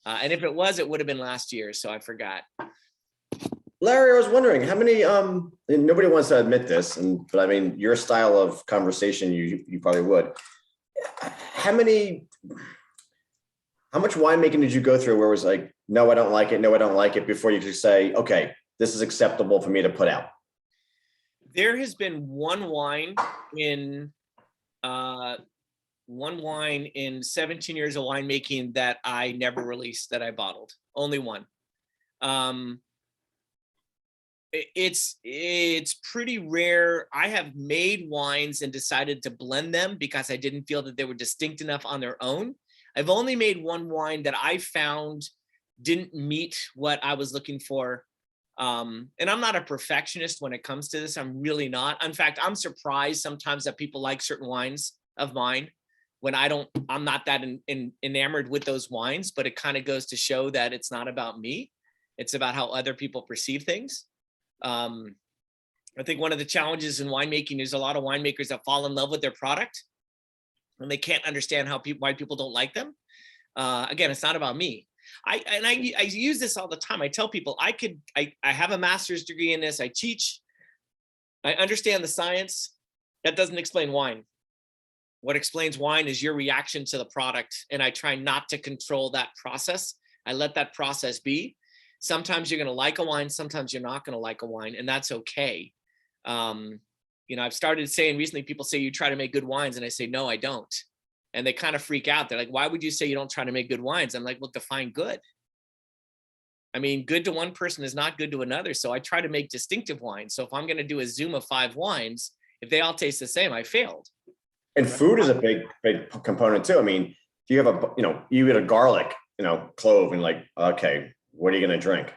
And if it was, it would have been last year, so I forgot. Larry, I was wondering how many, and nobody wants to admit this, but I mean, your style of conversation, you probably would. How much winemaking did you go through where it was like, no, I don't like it, no, I don't like it, before you could say, okay, this is acceptable for me to put out? There has been one wine in 17 years of winemaking that I never released, that I bottled. Only one. It's pretty rare. I have made wines and decided to blend them because I didn't feel that they were distinct enough on their own. I've only made one wine that I found didn't meet what I was looking for. And I'm not a perfectionist when it comes to this. I'm really not. In fact, I'm surprised sometimes that people like certain wines of mine when I'm not that enamored with those wines, but it kind of goes to show that it's not about me. It's about how other people perceive things. I think one of the challenges in winemaking is a lot of winemakers that fall in love with their product and they can't understand why people don't like them. Again, it's not about me. I use this all the time. I tell people I have a master's degree in this. I teach. I understand the science. That doesn't explain wine. What explains wine is your reaction to the product. And I try not to control that process. I let that process be. Sometimes you're going to like a wine, sometimes you're not going to like a wine, and that's okay. You know, I've started saying recently, people say you try to make good wines, and I say, no, I don't. And they kind of freak out. They're like, why would you say you don't try to make good wines? I'm like, well, define good. I mean, good to one person is not good to another. So I try to make distinctive wines. So if I'm going to do a Zoom of 5 wines, if they all taste the same, I failed. And food is a big component too. I mean, if you have you eat a garlic, clove, and like, okay, what are you going to drink?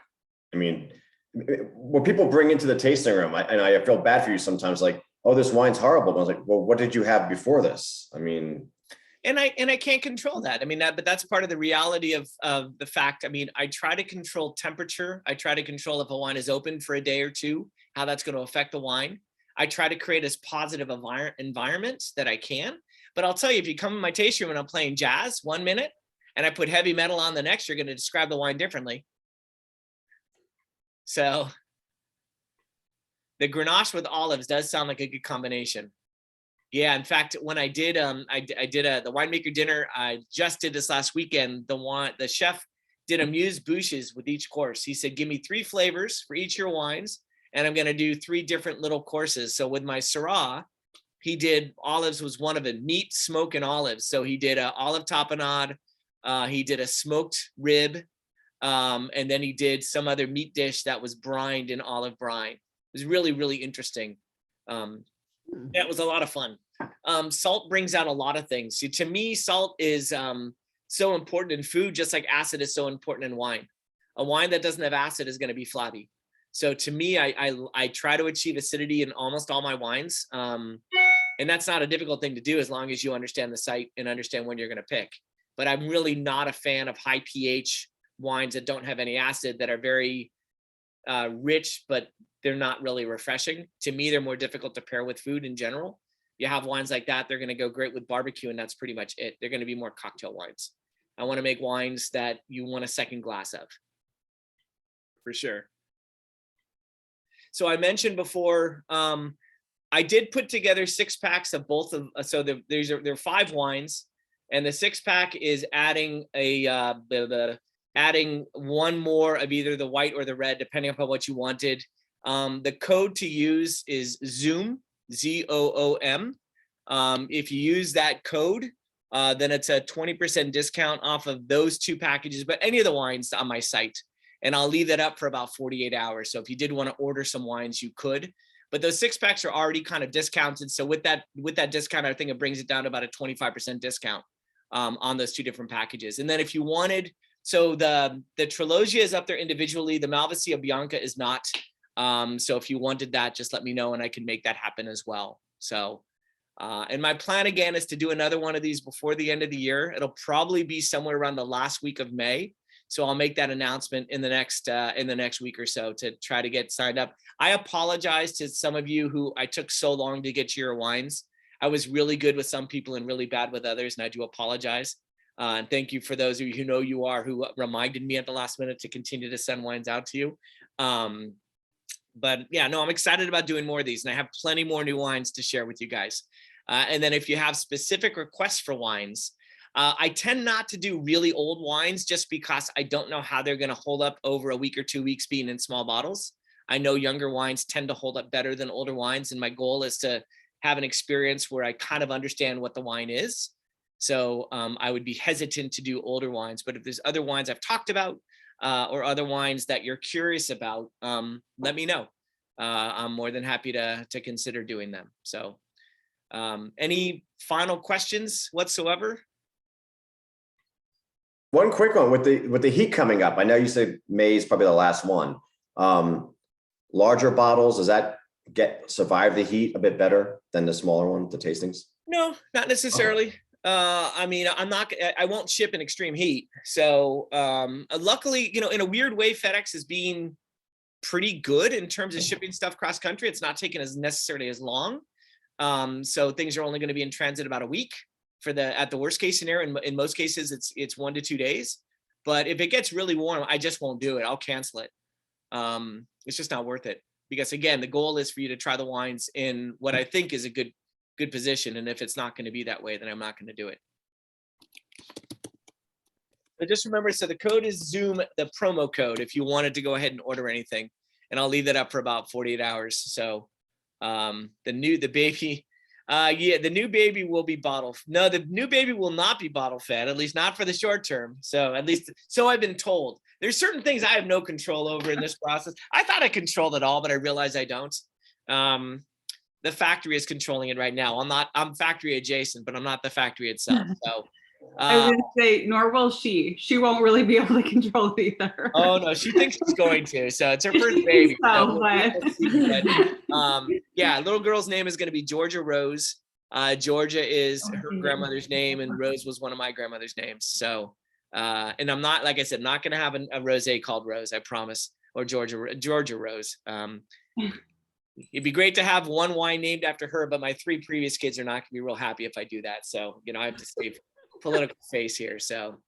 I mean, what people bring into the tasting room, and I feel bad for you sometimes, like, oh, this wine's horrible. But I was like, well, what did you have before this? I mean, and I can't control that. I mean, but that's part of the reality of the fact. I mean, I try to control temperature. I try to control if a wine is open for a day or two, how that's going to affect the wine. I try to create as positive environment that I can. But I'll tell you, if you come in my tasting room and I'm playing jazz 1 minute and I put heavy metal on the next, you're going to describe the wine differently. So the Grenache with olives does sound like a good combination. Yeah, in fact, when I did the winemaker dinner, I just did this last weekend. The chef did amuse-bouches with each course. He said, give me 3 flavors for each of your wines, and I'm going to do 3 different little courses. So with my Syrah, he did olives was one of it, meat, smoke, and olives. So he did a olive tapenade, he did a smoked rib, and then he did some other meat dish that was brined in olive brine. It was really, really interesting. That was a lot of fun. Salt brings out a lot of things. See, to me, salt is so important in food, just like acid is so important in wine. A wine that doesn't have acid is going to be flabby. So to me, I try to achieve acidity in almost all my wines. And that's not a difficult thing to do as long as you understand the site and understand when you're going to pick. But I'm really not a fan of high pH wines that don't have any acid, that are very rich, but they're not really refreshing. To me, they're more difficult to pair with food in general. You have wines like that, they're going to go great with barbecue, and that's pretty much it. They're going to be more cocktail wines. I want to make wines that you want a second glass of, for sure. So I mentioned before, I did put together 6 packs of both of, so there are 5 wines, and the 6-pack is adding adding 1 more of either the white or the red, depending upon what you wanted. The code to use is ZOOM, ZOOM. If you use that code, then it's a 20% discount off of those 2 packages, but any of the wines on my site. And I'll leave that up for about 48 hours. So if you did want to order some wines, you could. But those 6-packs are already kind of discounted. So with that discount, I think it brings it down to about a 25% discount on those 2 different packages. And then if you wanted, so the Trilogia is up there individually. The Malvasia Bianca is not. So if you wanted that, just let me know and I can make that happen as well. So, and my plan again is to do another one of these before the end of the year. It'll probably be somewhere around the last week of May. So I'll make that announcement in the next week or so to try to get signed up. I apologize to some of you who I took so long to get to your wines. I was really good with some people and really bad with others, and I do apologize. And thank you for those of you who know you are, who reminded me at the last minute to continue to send wines out to you. But yeah, no, I'm excited about doing more of these, and I have plenty more new wines to share with you guys. And then if you have specific requests for wines, I tend not to do really old wines just because I don't know how they're going to hold up over a week or 2 weeks being in small bottles. I know younger wines tend to hold up better than older wines, and my goal is to have an experience where I kind of understand what the wine is. So I would be hesitant to do older wines, but if there's other wines I've talked about or other wines that you're curious about, let me know. I'm more than happy to consider doing them. So any final questions whatsoever? one quick one with the heat coming up. I know you said May is probably the last one. Larger bottles, does that survive the heat a bit better than the smaller one, the tastings? No, not necessarily. Okay. I mean, I won't ship in extreme heat. So luckily, in a weird way, FedEx is being pretty good in terms of shipping stuff cross country. It's not taking necessarily as long. So things are only going to be in transit about a week at the worst case scenario. In most cases, it's 1 to 2 days. But if it gets really warm, I just won't do it. I'll cancel it. It's just not worth it, because again, the goal is for you to try the wines in what I think is a good position. And if it's not going to be that way, then I'm not going to do it. But just remember, so the code is Zoom, the promo code, if you wanted to go ahead and order anything. And I'll leave that up for about 48 hours. So the baby, yeah, the new baby will be no, the new baby will not be bottle fed, at least not for the short term. So at least, so I've been told. There's certain things I have no control over in this process. I thought I controlled it all, but I realized I don't. The factory is controlling it right now. I'm factory adjacent, but I'm not the factory itself. So I was gonna say, nor will she. She won't really be able to control it either. oh no, she thinks she's going to. So it's her first baby. So, So yeah, little girl's name is going to be Georgia Rose. Georgia is her grandmother's name, and Rose was one of my grandmother's names. So, and I'm not, like I said, not going to have a rose called Rose, I promise, or Georgia Rose. It'd be great to have one wine named after her, but my 3 previous kids are not going to be real happy if I do that. So, I have to save political face here. So,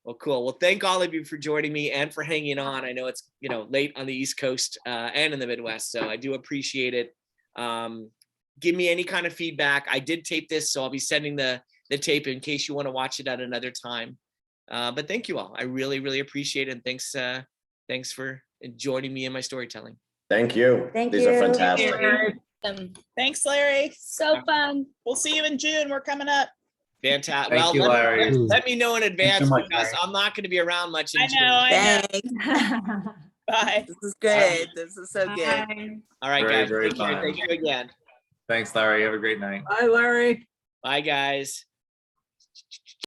well, cool. Well, thank all of you for joining me and for hanging on. I know it's, late on the East Coast and in the Midwest, so I do appreciate it. Give me any kind of feedback. I did tape this, so I'll be sending the tape in case you want to watch it at another time. But thank you all. I really, really appreciate it. And thanks for joining me in my storytelling. Thank you. Thank These are you. fantastic. Thanks, Larry. So fun. We'll see you in June. We're coming up. Fantastic. Thank Well, you, Larry. let me know in advance much, because Larry. I'm not going to be around much. In I June. know, I Thanks. know. Bye. This is good. This is so good. Bye. All right, Very, guys. very Take care. fun. Thank you again. Thanks, Larry. Have a great night. Bye, Larry. Bye, guys.